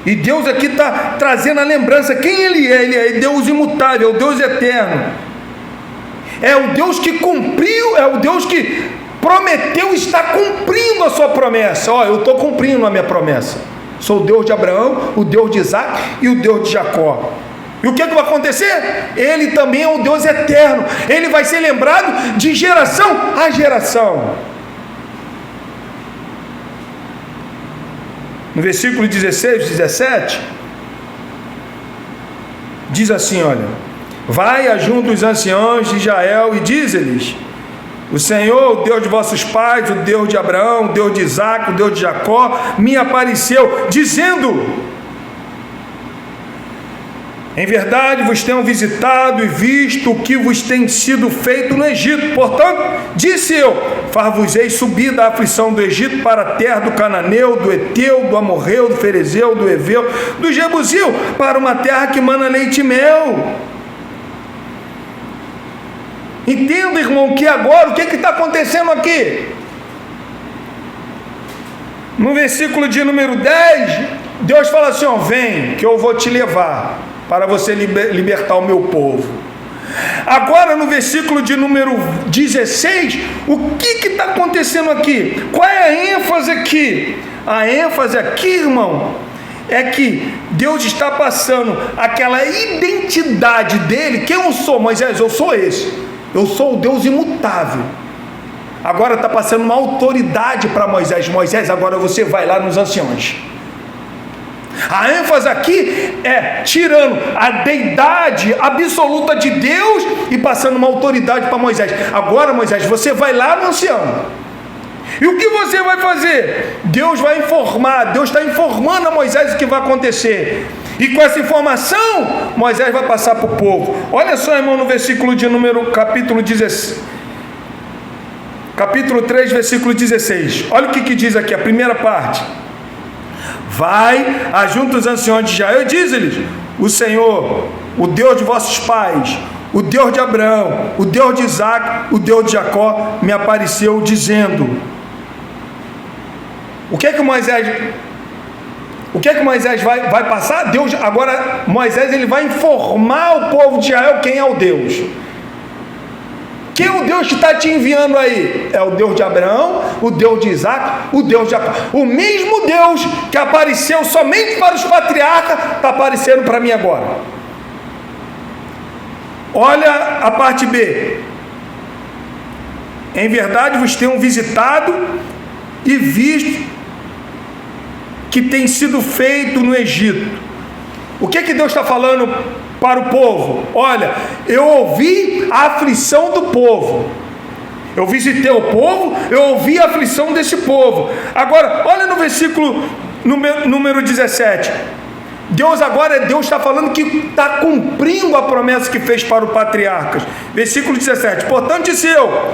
E Deus aqui está trazendo a lembrança quem Ele é Deus imutável, é o Deus eterno. É o Deus que cumpriu, é o Deus que prometeu, está cumprindo a sua promessa. Eu estou cumprindo a minha promessa. Sou o Deus de Abraão, o Deus de Isaac e o Deus de Jacó. E o que vai acontecer? Ele também é um Deus eterno. Ele vai ser lembrado de geração a geração. No versículo 16, 17, diz assim: olha, vai ajunta os anciãos de Israel e diz-lhes: o Senhor, o Deus de vossos pais, o Deus de Abraão, o Deus de Isaac, o Deus de Jacó, me apareceu, dizendo: em verdade vos tenho visitado e visto o que vos tem sido feito no Egito. Portanto, disse eu: far-vos-ei subir da aflição do Egito para a terra do Cananeu, do Eteu, do Amorreu, do Ferezeu, do Eveu, do Jebuseu, para uma terra que mana leite e mel. Entenda, irmão, que agora o que está acontecendo aqui? No versículo de número 10, Deus fala assim: vem que eu vou te levar para você libertar o meu povo. Agora no versículo de número 16, o que está acontecendo aqui? Qual é a ênfase aqui? A ênfase aqui, irmão, é que Deus está passando aquela identidade dele. Quem eu sou, Moisés? Eu sou esse. Eu sou o Deus imutável. Agora está passando uma autoridade para Moisés. Moisés, agora você vai lá nos anciões. A ênfase aqui é tirando a deidade absoluta de Deus e passando uma autoridade para Moisés. Agora, Moisés, você vai lá no ancião. E o que você vai fazer? Deus vai informar, Deus está informando a Moisés o que vai acontecer. E com essa informação, Moisés vai passar para o povo. Olha só, irmão, no versículo de número, capítulo 3, versículo 16. Olha o que diz aqui, a primeira parte. Vai, ajunta os anciões de Israel e diz-lhes: o Senhor, o Deus de vossos pais, o Deus de Abraão, o Deus de Isaac, o Deus de Jacó, me apareceu dizendo. O que é que Moisés O que é que Moisés vai passar? Deus, agora Moisés ele vai informar o povo de Israel quem é o Deus. Quem é o Deus que está te enviando aí? É o Deus de Abraão, o Deus de Isaac, o Deus de Jacó. O mesmo Deus que apareceu somente para os patriarcas, está aparecendo para mim agora. Olha a parte B. Em verdade vos tenho visitado e visto que tem sido feito no Egito. O que Deus está falando para o povo? Olha, eu ouvi a aflição do povo, eu visitei o povo, eu ouvi a aflição desse povo. Agora, olha no versículo número 17. Deus está falando que está cumprindo a promessa que fez para os patriarcas. Versículo 17. Portanto, disse eu: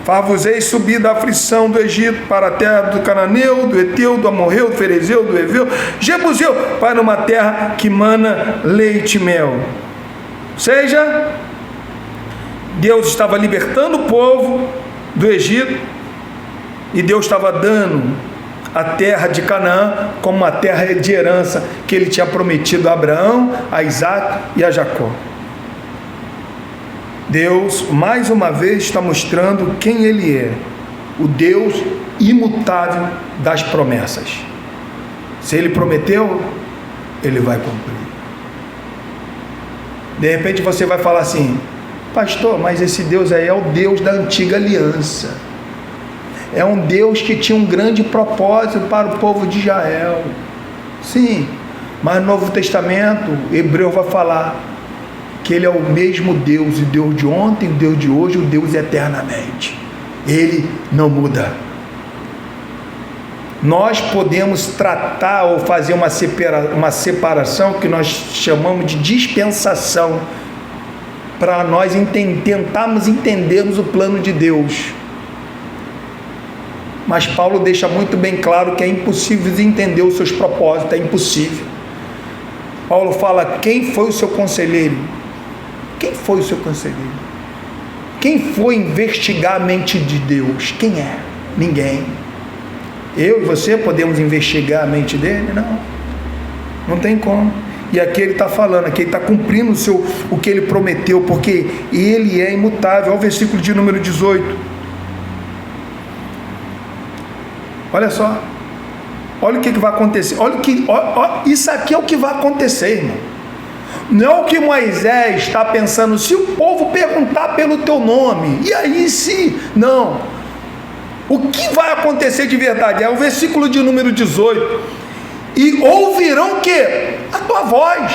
far-vos-ei subir da aflição do Egito para a terra do Cananeu, do Eteu, do Amorreu, do Ferezeu, do Eveu, Jebuseu, para uma terra que mana leite e mel. Ou seja, Deus estava libertando o povo do Egito e Deus estava dando a terra de Canaã como uma terra de herança que ele tinha prometido a Abraão, a Isaac e a Jacó. Deus, mais uma vez, está mostrando quem Ele é, o Deus imutável das promessas. Se Ele prometeu, Ele vai cumprir. De repente você vai falar assim: pastor, mas esse Deus aí é o Deus da antiga aliança. É um Deus que tinha um grande propósito para o povo de Israel. Sim, mas no Novo Testamento, Hebreu vai falar que Ele é o mesmo Deus, o Deus de ontem, o Deus de hoje, o Deus eternamente. Ele não muda. Nós podemos tratar ou fazer uma separação que nós chamamos de dispensação, para nós tentarmos entendermos o plano de Deus. Mas Paulo deixa muito bem claro que é impossível entender os seus propósitos, é impossível. Paulo fala: quem foi o seu conselheiro? Quem foi o seu conselheiro? Quem foi investigar a mente de Deus? Quem é? Ninguém. Eu e você podemos investigar a mente dele? Não tem como. E aqui ele está falando, aqui ele está cumprindo o que ele prometeu, porque ele é imutável. Olha o versículo de número 18. Olha só. Olha o que vai acontecer. Isso aqui é o que vai acontecer, irmão. Não é o que Moisés está pensando: se o povo perguntar pelo teu nome, e aí se... Não. O que vai acontecer de verdade? É o versículo de número 18. E ouvirão o quê? A tua voz.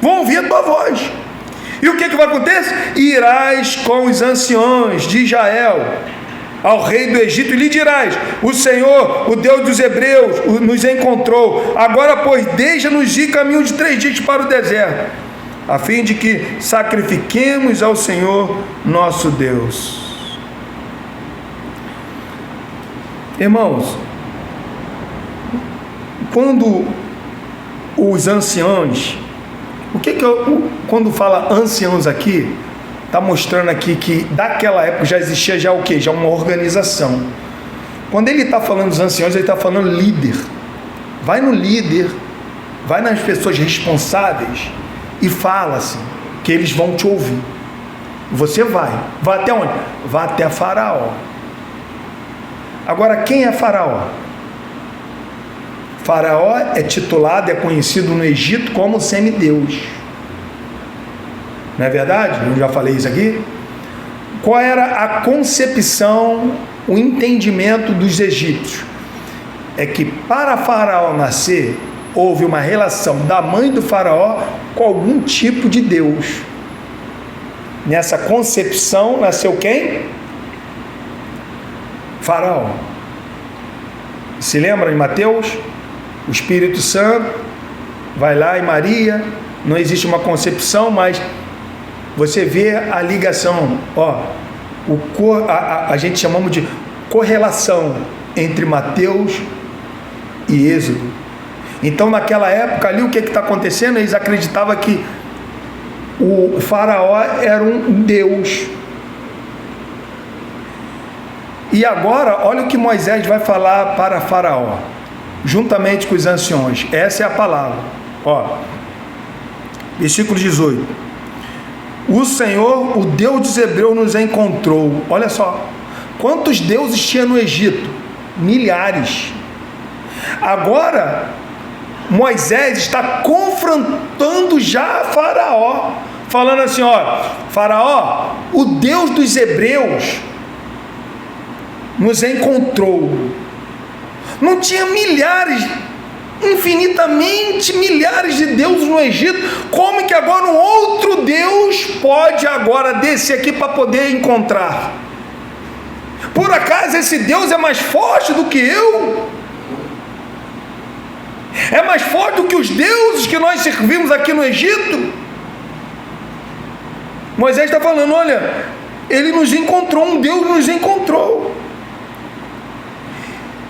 Vão ouvir a tua voz. E o que vai acontecer? Irás com os anciões de Israel ao rei do Egito e lhe dirás: o Senhor, o Deus dos Hebreus, nos encontrou. Agora, pois, deixa-nos ir caminho de 3 dias para o deserto, a fim de que sacrifiquemos ao Senhor nosso Deus. Irmãos, quando os anciãos, quando fala anciãos aqui, está mostrando aqui que daquela época já existia já o quê? Já uma organização. Quando ele está falando dos anciãos, ele está falando líder. Vai no líder, vai nas pessoas responsáveis e fala assim, que eles vão te ouvir. Você vai até onde? Vai até Faraó. Agora, quem é Faraó? Faraó é titulado, é conhecido no Egito como semideus. Não é verdade? Eu já falei isso aqui. Qual era a concepção, o entendimento dos egípcios? É que para Faraó nascer, houve uma relação da mãe do Faraó com algum tipo de Deus. Nessa concepção nasceu quem? Faraó. Se lembra de Mateus? O Espírito Santo vai lá em Maria. Não existe uma concepção, mas você vê a ligação, a gente chamamos de correlação entre Mateus e Êxodo. Então, naquela época ali, o que está acontecendo? Eles acreditavam que o Faraó era um Deus. E agora, olha o que Moisés vai falar para Faraó. juntamente com os anciões. Essa é a palavra. Ó, versículo 18. O Senhor, o Deus dos Hebreus, nos encontrou. Olha só, quantos deuses tinha no Egito? Milhares. Agora, Moisés está confrontando já Faraó, falando assim, ó, Faraó, o Deus dos Hebreus nos encontrou. Não tinha milhares, infinitamente milhares de deuses no Egito. Como que agora um outro Deus pode agora descer aqui para poder encontrar? Por acaso esse Deus é mais forte do que eu? É mais forte do que os deuses que nós servimos aqui no Egito? Moisés está falando, olha, ele nos encontrou, um Deus nos encontrou.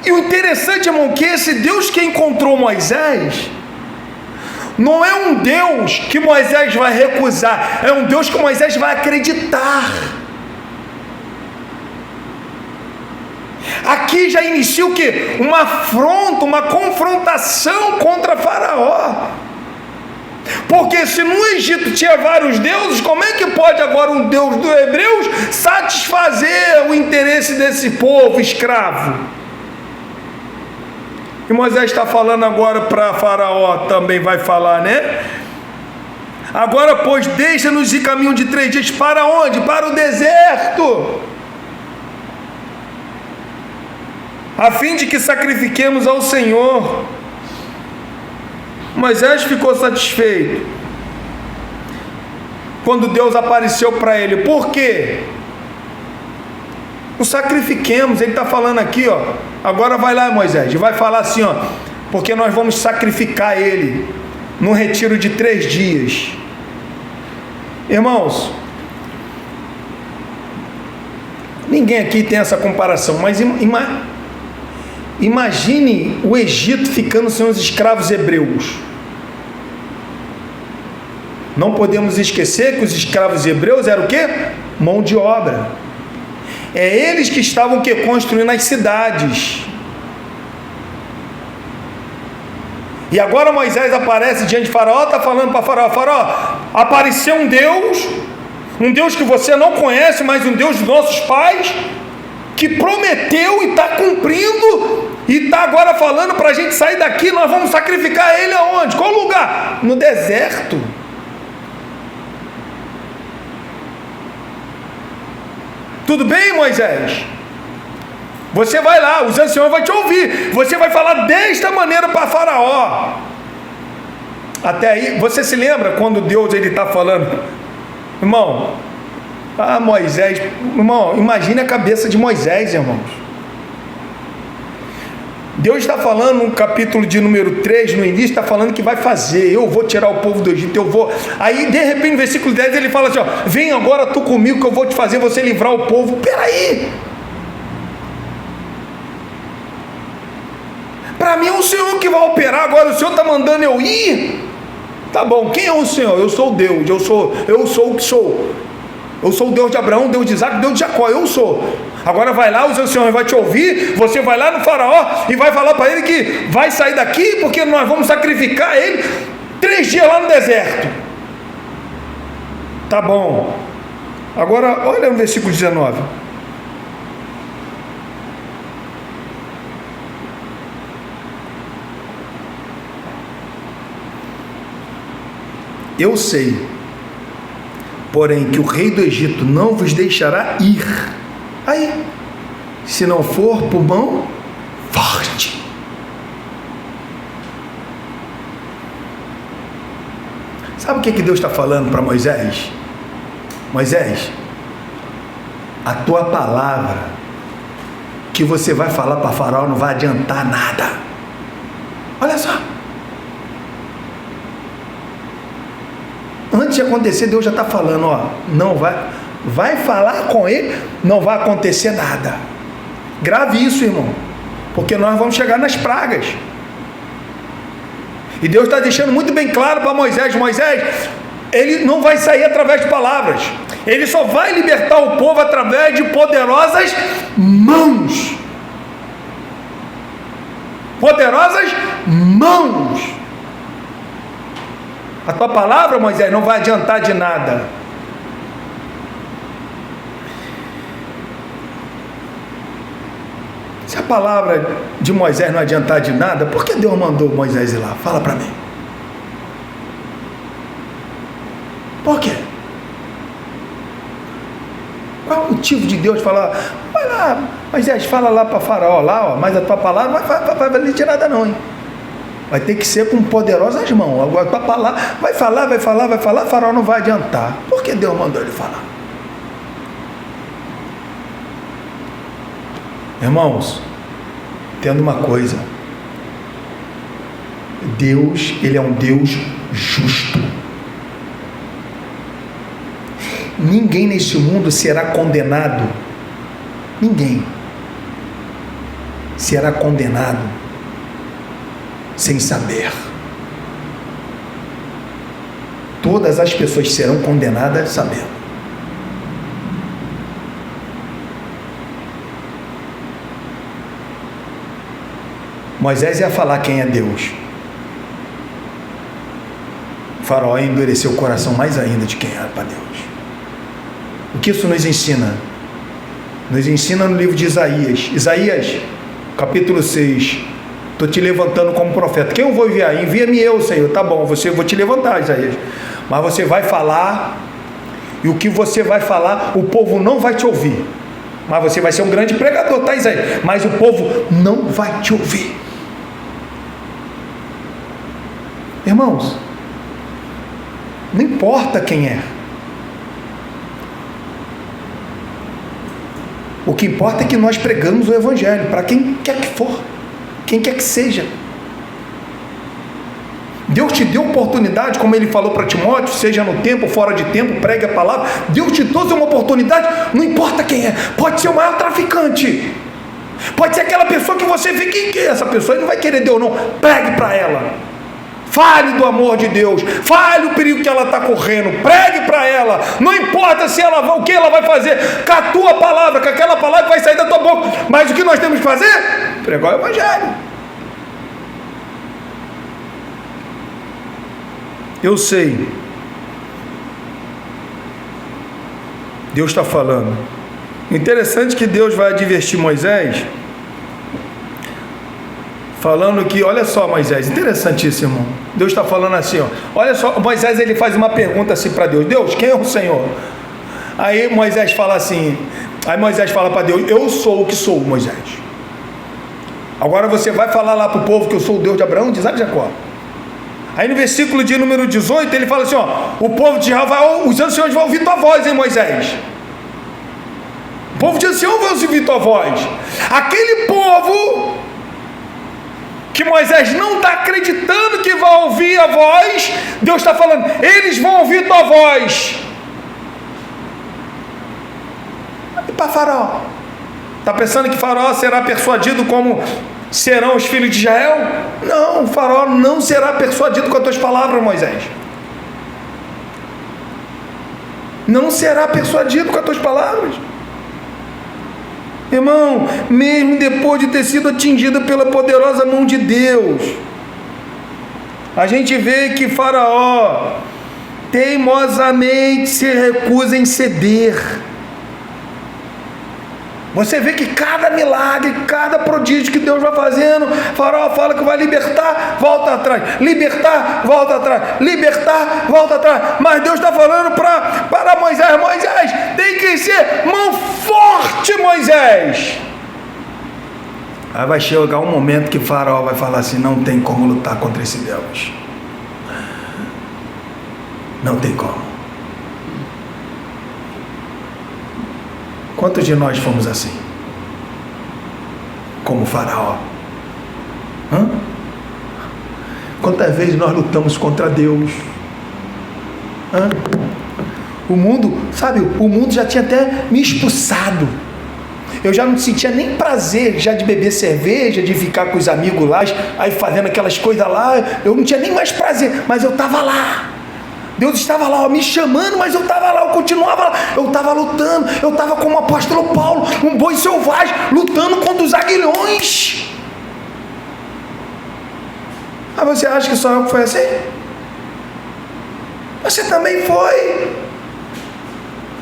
E o interessante, irmão, que esse Deus que encontrou Moisés, não é um Deus que Moisés vai recusar, é um Deus que Moisés vai acreditar. Aqui já inicia o quê? Uma afronta, uma confrontação contra Faraó. Porque se no Egito tinha vários deuses, como é que pode agora um Deus dos Hebreus satisfazer o interesse desse povo escravo? E Moisés está falando agora para Faraó, também vai falar, né? Agora, pois, deixa-nos ir caminho de 3 dias. Para onde? Para o deserto, a fim de que sacrifiquemos ao Senhor. Moisés ficou satisfeito quando Deus apareceu para ele. Por quê? Não sacrifiquemos, ele está falando aqui, ó. Agora vai lá, Moisés, e vai falar assim, ó, porque nós vamos sacrificar ele num retiro de 3 dias. Irmãos, ninguém aqui tem essa comparação, mas imagine o Egito ficando sem os escravos hebreus. Não podemos esquecer que os escravos hebreus eram o quê? Mão de obra. É eles que estavam construindo as cidades. E agora Moisés aparece diante de Faraó, está falando para Faraó, Faraó, apareceu um Deus que você não conhece, mas um Deus dos nossos pais, que prometeu e está cumprindo, e está agora falando para a gente sair daqui. Nós vamos sacrificar ele aonde? Qual lugar? No deserto. Tudo bem, Moisés? Você vai lá, os anciões vão te ouvir. Você vai falar desta maneira para Faraó. Até aí, você se lembra quando Deus está falando? Irmão, Moisés, irmão, imagine a cabeça de Moisés, irmãos. Deus está falando no capítulo de número 3, no início, está falando que vai fazer, eu vou tirar o povo do Egito, eu vou. Aí, de repente, no versículo 10, ele fala assim, ó, vem agora tu comigo que eu vou te fazer você livrar o povo. Peraí! Para mim é o Senhor que vai operar, agora o Senhor está mandando eu ir? Tá bom, quem é o Senhor? Eu sou Deus, eu sou o que sou. Eu sou o Deus de Abraão, Deus de Isaac, Deus de Jacó, eu sou. Agora vai lá, os anciões vão te ouvir, você vai lá no Faraó e vai falar para ele que vai sair daqui, porque nós vamos sacrificar ele 3 dias lá no deserto. Tá bom. Agora, olha no versículo 19. Eu sei, porém, que o rei do Egito não vos deixará ir. Aí, se não for por mão forte. Sabe o que Deus está falando para Moisés? Moisés, a tua palavra que você vai falar para Faraó não vai adiantar nada. Olha só. Antes de acontecer, Deus já está falando, ó, não vai falar com ele, não vai acontecer nada. Grave isso, irmão, porque nós vamos chegar nas pragas. E Deus está deixando muito bem claro para Moisés, ele não vai sair através de palavras, ele só vai libertar o povo através de poderosas mãos. poderosas mãos. A tua palavra, Moisés, não vai adiantar de nada. Se a palavra de Moisés não adiantar de nada, por que Deus mandou Moisés ir lá? Fala para mim. Por quê? Qual é o motivo de Deus falar, vai lá, Moisés, fala lá para Faraó, lá, ó, mas a tua palavra não vai valer de nada não, hein? Vai ter que ser com poderosas mãos. Agora a tua palavra, vai falar, Faraó não vai adiantar. Por que Deus mandou ele falar? Irmãos, entenda uma coisa. Deus, Ele é um Deus justo. Ninguém neste mundo será condenado. Ninguém será condenado sem saber. Todas as pessoas serão condenadas sabendo. Moisés ia falar quem é Deus. O Faraó endureceu o coração mais ainda de quem era para Deus. O que isso nos ensina? Nos ensina no livro de Isaías. Isaías, capítulo 6. Estou te levantando como profeta. Quem eu vou enviar? Envia-me eu, Senhor. Tá bom, eu vou te levantar, Isaías. Mas você vai falar, e o que você vai falar, o povo não vai te ouvir. Mas você vai ser um grande pregador, tá, Isaías? Mas o povo não vai te ouvir. Irmãos, não importa quem é. O que importa é que nós pregamos o Evangelho para quem quer que for, quem quer que seja. Deus te deu oportunidade, como Ele falou para Timóteo, seja no tempo, fora de tempo, pregue a palavra. Deus te trouxe uma oportunidade, não importa quem é. Pode ser o maior traficante, pode ser aquela pessoa que você vê que essa pessoa não vai querer Deus não. Pregue para ela, fale do amor de Deus, fale o perigo que ela está correndo, pregue para ela. Não importa se ela o que ela vai fazer com a tua palavra, com aquela palavra que vai sair da tua boca. Mas o que nós temos que fazer? Pregar o Evangelho. Eu sei, Deus está falando. Interessante que Deus vai advertir Moisés, falando que, olha só, Moisés, interessantíssimo. Deus está falando assim, ó, olha só, Moisés ele faz uma pergunta assim para Deus: Deus, quem é o Senhor? Aí Moisés fala assim, aí Moisés fala para Deus: eu sou o que sou, Moisés. Agora você vai falar lá para o povo que eu sou o Deus de Abraão, de Isaac e Jacó. Aí no versículo de número 18, ele fala assim, ó, o povo de Israel, os anciãos vão ouvir tua voz, hein, Moisés? O povo de ancião vai ouvir tua voz. Aquele povo que Moisés não está acreditando que vai ouvir a voz, Deus está falando, eles vão ouvir tua voz. E para Faraó? Está pensando que Faraó será persuadido como serão os filhos de Israel? Não, o Faraó não será persuadido com as tuas palavras, Moisés. Não será persuadido com as tuas palavras. Irmão, mesmo depois de ter sido atingida pela poderosa mão de Deus, a gente vê que Faraó teimosamente se recusa em ceder. Você vê que cada milagre, cada prodígio que Deus vai fazendo, Faraó fala que vai libertar, volta atrás, libertar, volta atrás, libertar, volta atrás. Mas Deus está falando para Moisés, Moisés, tem que ser mão forte, Moisés. Aí vai chegar um momento que Faraó vai falar assim, não tem como lutar contra esse Deus. Não tem como. Quantos de nós fomos assim? Como Faraó? Quantas vezes nós lutamos contra Deus? O mundo, sabe, o mundo já tinha até me expulsado. Eu já não sentia nem prazer já de beber cerveja, de ficar com os amigos lá, aí fazendo aquelas coisas lá. Eu não tinha nem mais prazer, mas eu estava lá. Deus estava lá, ó, me chamando, mas eu estava lá, eu continuava lá, eu estava lutando, eu estava como o apóstolo Paulo, um boi selvagem, lutando contra os aguilhões. Ah, você acha que só eu que foi assim? Você também foi.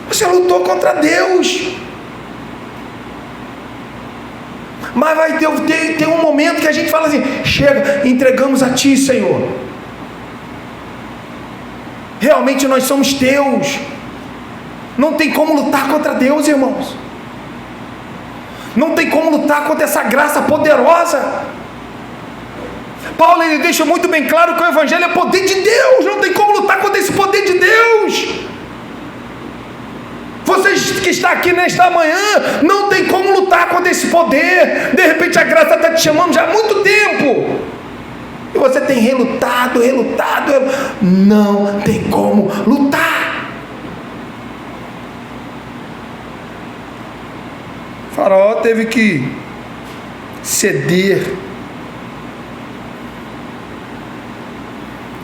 Você lutou contra Deus. Mas vai ter um momento que a gente fala assim: chega, entregamos a Ti, Senhor. Realmente nós somos Teus. Não tem como lutar contra Deus, irmãos. Não tem como lutar contra essa graça poderosa. Paulo, ele deixa muito bem claro que o Evangelho é poder de Deus. Não tem como lutar contra esse poder de Deus. Vocês que estão aqui nesta manhã, não tem como lutar contra esse poder. De repente a graça está te chamando já há muito tempo, e você tem relutado. Não tem como lutar. O Faraó teve que ceder.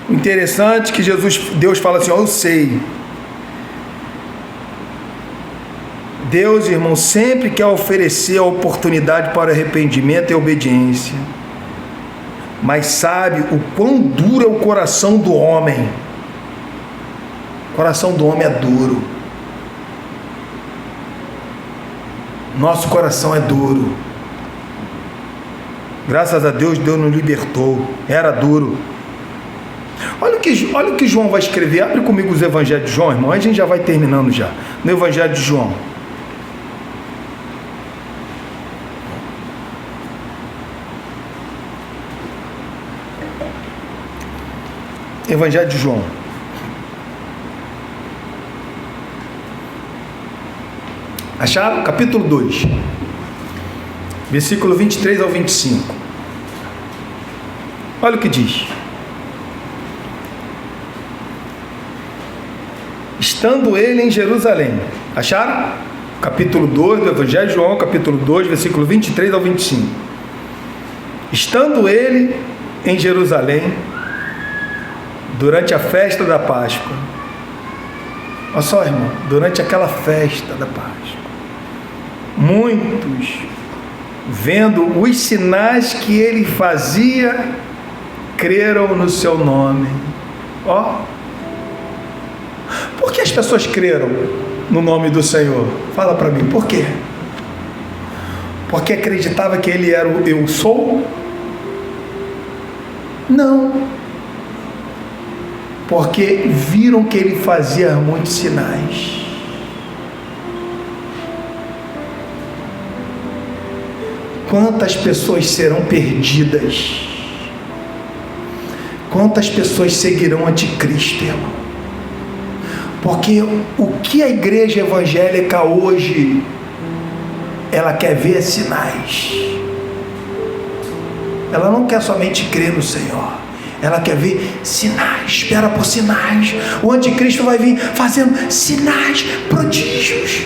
O interessante é que Deus fala assim: eu sei. Deus, irmão, sempre quer oferecer a oportunidade para arrependimento e obediência, mas sabe o quão duro é o coração do homem. O coração do homem é duro. Nosso coração é duro. Graças a Deus, Deus nos libertou. Era duro. Olha o que João vai escrever. Abre comigo os Evangelhos de João, irmão. A gente já vai terminando já. No Evangelho de João. Evangelho de João. Acharam? Capítulo 2. Versículo 23 ao 25. Olha o que diz. Estando ele em Jerusalém. Acharam? Capítulo 2 do Evangelho de João, capítulo 2, versículo 23 ao 25. Estando ele em Jerusalém, durante a festa da Páscoa. Olha só, irmão, durante aquela festa da Páscoa, muitos, vendo os sinais que ele fazia, creram no seu nome. Ó, por que as pessoas creram no nome do Senhor? Fala para mim, por quê? Porque acreditava que ele era o eu sou? Não. Porque viram que ele fazia muitos sinais. Quantas pessoas serão perdidas? Quantas pessoas seguirão anticristo, irmão? Porque o que a igreja evangélica hoje, ela quer ver sinais. Ela não quer somente crer no Senhor. Ela quer ver sinais, espera por sinais. O anticristo vai vir fazendo sinais, prodígios.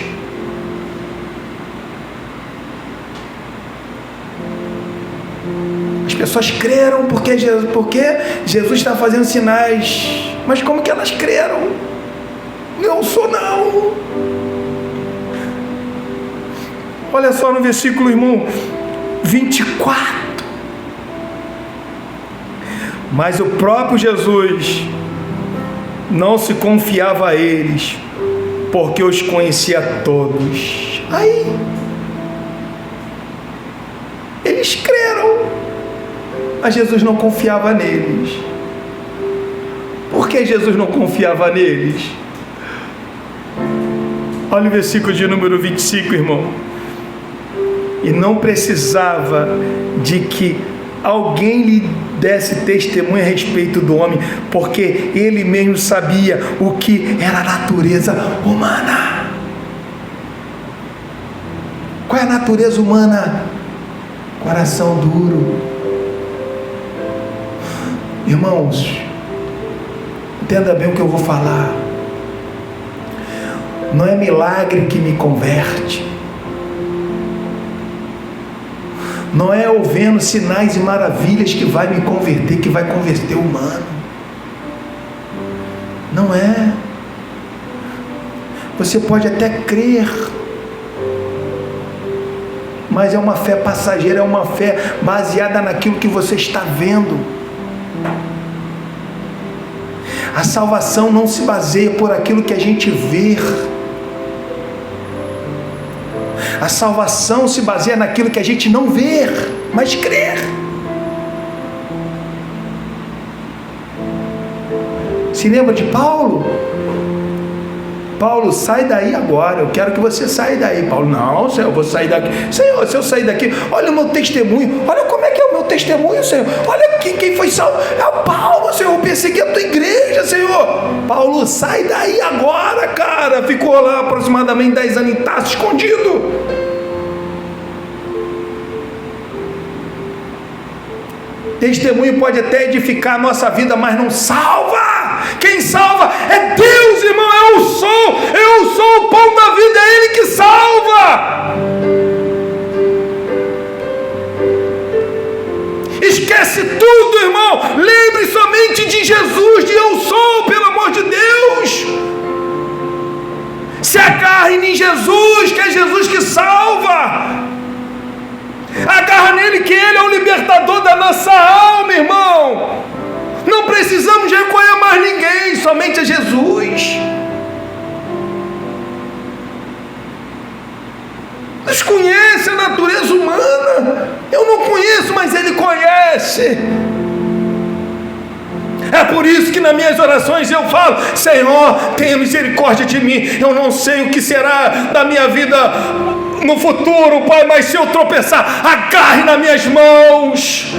As pessoas creram porque Jesus está fazendo sinais. Mas como que elas creram? Eu sou não. Olha só no versículo, irmão, 24. Mas o próprio Jesus não se confiava a eles, porque os conhecia todos. Aí, eles creram, mas Jesus não confiava neles. Por que Jesus não confiava neles? Olha o versículo de número 25, irmão. E não precisava de que alguém lhe desse testemunho a respeito do homem, porque ele mesmo sabia o que era a natureza humana. Qual é a natureza humana? Coração duro. Irmãos, entenda bem o que eu vou falar. Não é milagre que me converte. Não é eu vendo sinais e maravilhas que vai me converter, que vai converter o humano. Não é. Você pode até crer, mas é uma fé passageira, é uma fé baseada naquilo que você está vendo. A salvação não se baseia por aquilo que a gente vê. A salvação se baseia naquilo que a gente não vê, mas crê. Se lembra de Paulo? Paulo, sai daí agora, eu quero que você saia daí. Paulo, não, Senhor, eu vou sair daqui. Senhor, se eu sair daqui, olha o meu testemunho, olha como é que é o meu testemunho, Senhor. Olha quem foi salvo, é o Paulo, Senhor, eu persegui a tua igreja, Senhor. Paulo, sai daí agora, cara. Ficou lá aproximadamente 10 anos em Tarso, escondido. Testemunho pode até edificar a nossa vida, mas não salva. Quem salva é Deus, irmão. Eu sou o pão da vida, é Ele que salva. Esquece tudo, irmão. Lembre somente de Jesus, de eu sou, pelo amor de Deus. Se agarre em Jesus, que é Jesus que salva. Agarra nele, que Ele é o libertador da nossa alma, irmão. Não precisamos recorrer a mais ninguém, somente a Jesus. Deus conhece a natureza humana. Eu não conheço, mas Ele conhece. É por isso que nas minhas orações eu falo: Senhor, tenha misericórdia de mim. Eu não sei o que será da minha vida no futuro, Pai, mas se eu tropeçar, agarre nas minhas mãos.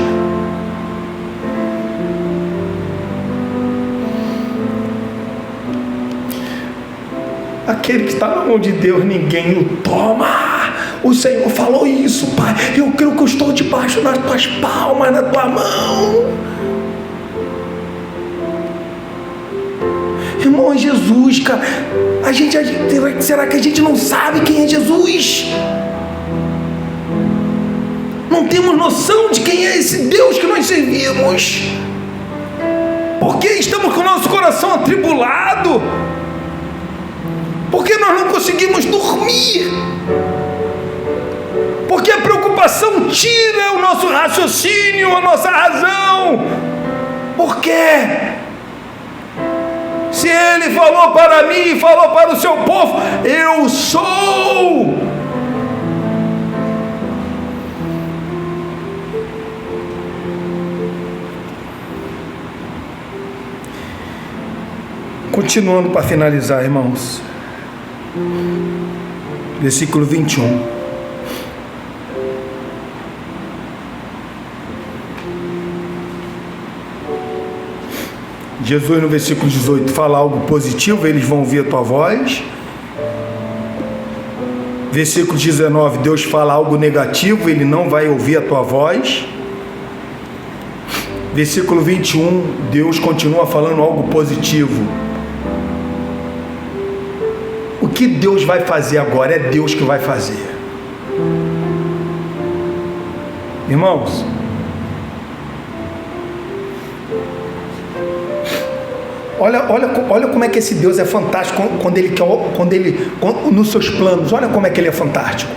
Aquele que está na mão de Deus, ninguém o toma. O Senhor falou isso, Pai. Eu creio que eu estou debaixo das tuas palmas, na tua mão. Irmão, é Jesus, cara. Será que a gente não sabe quem é Jesus? Não temos noção de quem é esse Deus que nós servimos? Porque estamos com o nosso coração atribulado? Porque nós não conseguimos dormir? Porque a preocupação tira o nosso raciocínio, a nossa razão. Por quê? Se Ele falou para mim e falou para o seu povo, eu sou. Continuando para finalizar, irmãos. Versículo 21. Jesus no versículo 18 fala algo positivo: eles vão ouvir a tua voz. Versículo 19, Deus fala algo negativo: ele não vai ouvir a tua voz. Versículo 21, Deus continua falando algo positivo. O que Deus vai fazer agora? É Deus que vai fazer. Irmãos, olha como é que esse Deus é fantástico nos seus planos. Olha como é que Ele é fantástico.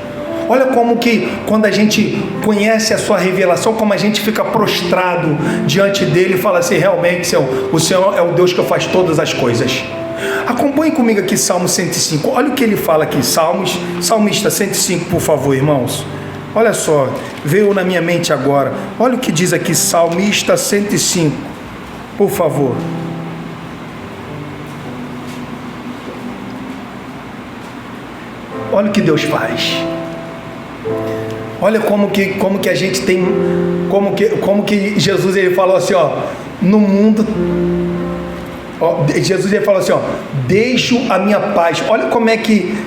Olha como que quando a gente conhece a sua revelação, como a gente fica prostrado diante dele e fala assim: realmente, Senhor, o Senhor é o Deus que faz todas as coisas. Acompanhe comigo aqui Salmo 105. Olha o que ele fala aqui. Salmista 105, por favor, irmãos. Olha só, veio na minha mente agora. Olha o que diz aqui Salmista 105, por favor. Olha o que Deus faz. Olha como que a gente tem, como que Jesus ele falou assim, ó, no mundo, ó, Jesus ele falou assim, ó, deixo a minha paz. Olha como é que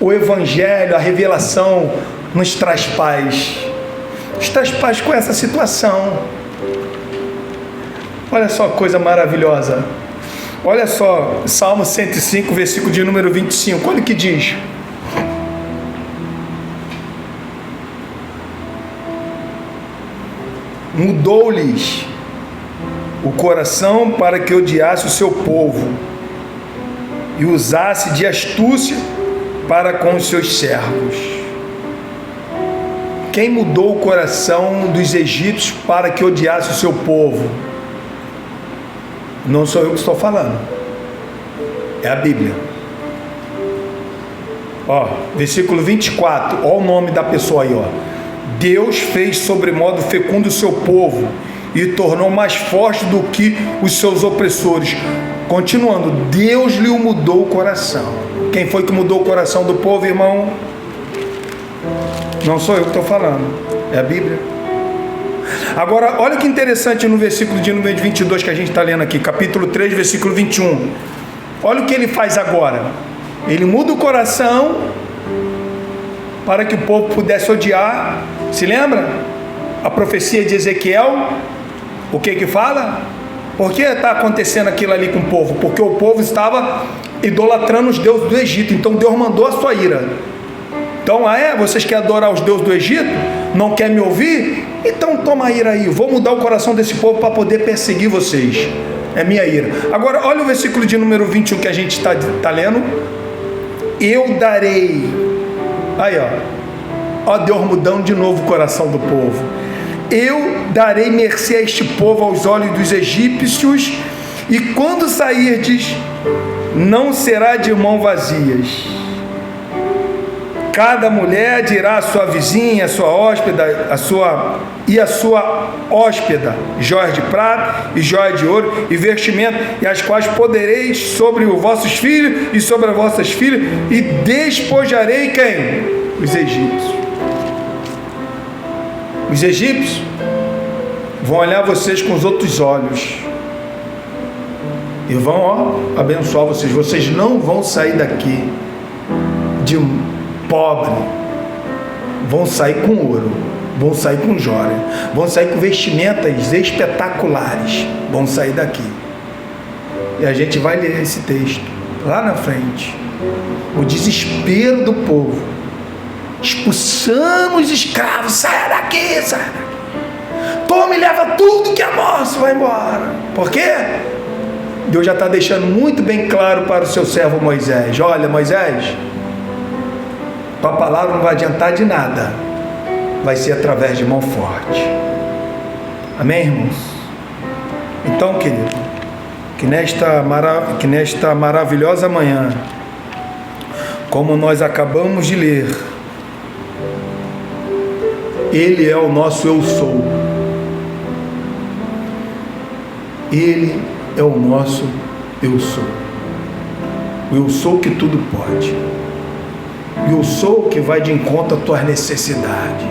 o Evangelho, a revelação nos traz paz. Nos traz paz com essa situação. Olha só que coisa maravilhosa. Olha só, Salmo 105, versículo de número 25. Olha o que diz. Mudou-lhes o coração para que odiasse o seu povo e usasse de astúcia para com os seus servos. Quem mudou o coração dos egípcios para que odiasse o seu povo? Não sou eu que estou falando. É a Bíblia. Ó, versículo 24. Ó o nome da pessoa aí, ó. Deus fez sobremodo fecundo o seu povo e tornou mais forte do que os seus opressores. Continuando, Deus lhe mudou o coração. Quem foi que mudou o coração do povo, irmão? Não sou eu que estou falando, é a Bíblia. Agora, olha que interessante no versículo de número 22 que a gente está lendo aqui, capítulo 3, versículo 21. Olha o que ele faz agora. Ele muda o coração para que o povo pudesse odiar. Se lembra? A profecia de Ezequiel, o que fala? Por que está acontecendo aquilo ali com o povo? Porque o povo estava idolatrando os deuses do Egito. Então Deus mandou a sua ira. Então, vocês querem adorar os deuses do Egito? Não quer me ouvir? Então toma a ira aí. Vou mudar o coração desse povo para poder perseguir vocês. É minha ira. Agora, olha o versículo de número 21 que a gente está lendo. Eu darei. Aí, ó, Deus mudando de novo o coração do povo. Eu darei mercê a este povo aos olhos dos egípcios, e quando sairdes, não será de mão vazias. Cada mulher dirá à sua vizinha, a sua hóspeda, a sua hóspeda, joias de prata e joias de ouro e vestimento, e as quais podereis sobre os vossos filhos e sobre as vossas filhas, e despojarei quem? Os egípcios. Os egípcios vão olhar vocês com os outros olhos e vão abençoar vocês. Vocês não vão sair daqui de pobre, vão sair com ouro, vão sair com joia, vão sair com vestimentas espetaculares, vão sair daqui. E a gente vai ler esse texto lá na frente. O desespero do povo, expulsando os escravos. Saia daqui, saia daqui. Toma e leva tudo que é nosso, vai embora. Por quê? Deus já está deixando muito bem claro para o seu servo Moisés. Olha, Moisés, a palavra não vai adiantar de nada, vai ser através de mão forte. Amém, irmãos? Então, querido, que nesta maravilhosa manhã, como nós acabamos de ler, Ele é o nosso eu sou. Ele é o nosso eu sou. O eu sou que tudo pode. O eu sou que vai de encontro às tuas necessidades.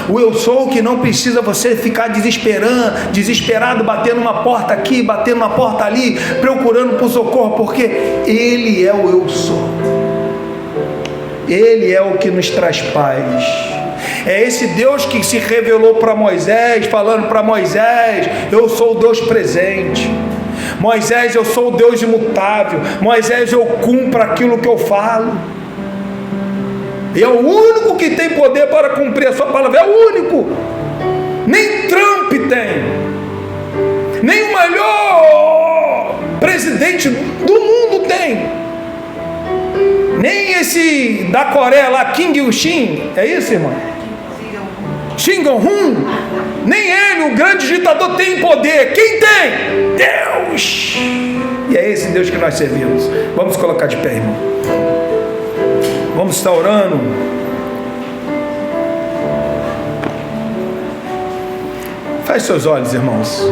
O eu sou que não precisa você ficar desesperado, batendo uma porta aqui, batendo uma porta ali, procurando por socorro, porque Ele é o eu sou. Ele é o que nos traz paz. É esse Deus que se revelou para Moisés, falando para Moisés: eu sou o Deus presente. Moisés, eu sou o Deus imutável. Moisés, eu cumpro aquilo que eu falo. E é o único que tem poder para cumprir a sua palavra. É o único. Nem Trump tem. Nem o melhor presidente do mundo tem. Nem esse da Coreia lá, Kim Il-sung. É isso, irmão? Kim Jong-un. Nem ele, o grande ditador, tem poder. Quem tem? Deus. E é esse Deus que nós servimos. Vamos colocar de pé, irmão. Vamos estar orando. Feche seus olhos, irmãos.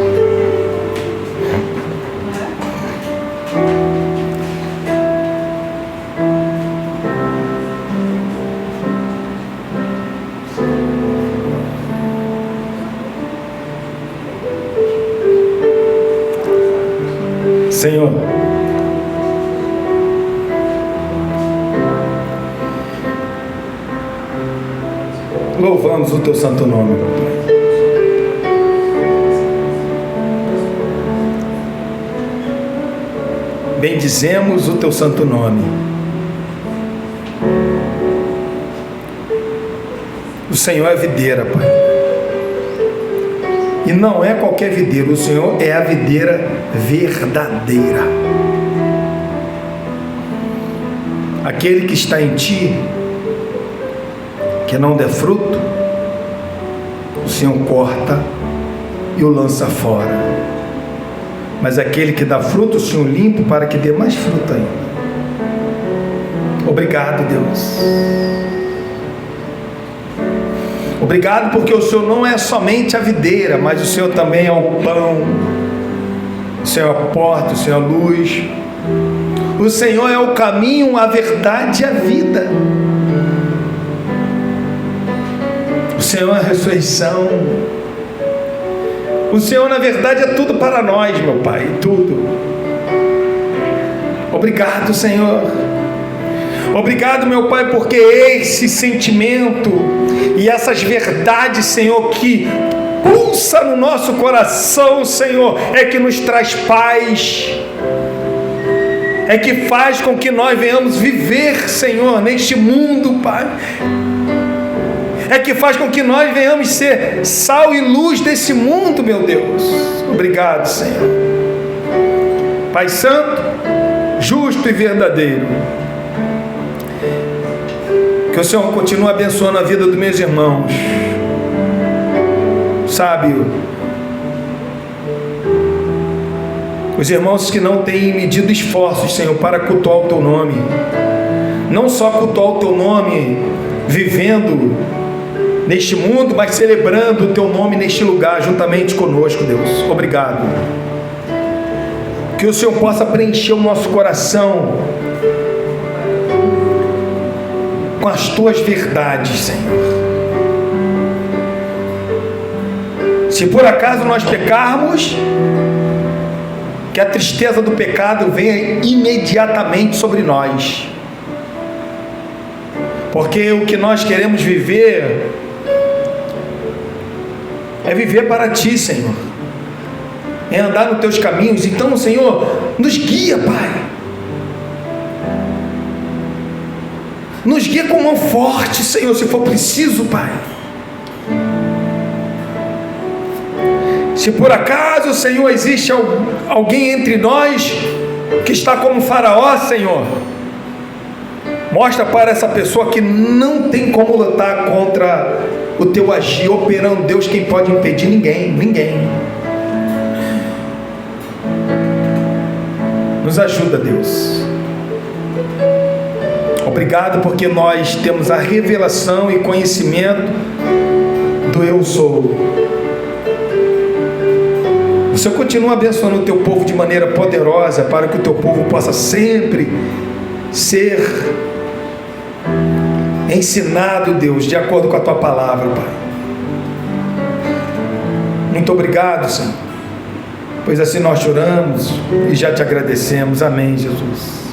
Senhor, louvamos o teu santo nome, meu Pai. Bendizemos o teu santo nome. O Senhor é videira, Pai. E não é qualquer videira, o Senhor é a videira verdadeira. Aquele que está em ti, que não der fruto, o Senhor corta e o lança fora. mas aquele que dá fruto, o Senhor limpa para que dê mais fruto ainda. Obrigado, Deus. Obrigado porque o Senhor não é somente a videira, mas o Senhor também é o pão, o Senhor é a porta, o Senhor é a luz. O Senhor é o caminho, a verdade e a vida. O Senhor é a ressurreição. O Senhor, na verdade, é tudo para nós, meu Pai, tudo. Obrigado, Senhor. Obrigado, meu Pai, porque esse sentimento e essas verdades, Senhor, que pulsa no nosso coração, Senhor, é que nos traz paz, é que faz com que nós venhamos viver, Senhor, neste mundo, Pai. É que faz com que nós venhamos ser sal e luz desse mundo, meu Deus. Obrigado, Senhor. Pai Santo, justo e verdadeiro, que o Senhor continue abençoando a vida dos meus irmãos, sábio, os irmãos que não têm medido esforços, Senhor, para cultuar o Teu nome, não só cultuar o Teu nome vivendo neste mundo, mas celebrando o Teu nome neste lugar, juntamente conosco, Deus. Obrigado. Que o Senhor possa preencher o nosso coração com as Tuas verdades, Senhor. Se por acaso nós pecarmos, que a tristeza do pecado venha imediatamente sobre nós, porque o que nós queremos viver é viver para Ti, Senhor, é andar nos Teus caminhos. Então, Senhor, nos guia, Pai, nos guia com mão forte, Senhor, se for preciso, Pai. Se por acaso, Senhor, existe alguém entre nós que está como Faraó, Senhor, mostra para essa pessoa que não tem como lutar contra o Teu agir operando. Deus, quem pode impedir? Ninguém. Nos ajuda, Deus. Obrigado porque nós temos a revelação e conhecimento do Eu Sou. O Senhor continua abençoando o Teu povo de maneira poderosa, para que o Teu povo possa sempre ser ensinado, Deus, de acordo com a Tua palavra, Pai. Muito obrigado, Senhor, pois assim nós choramos e já Te agradecemos. Amém, Jesus.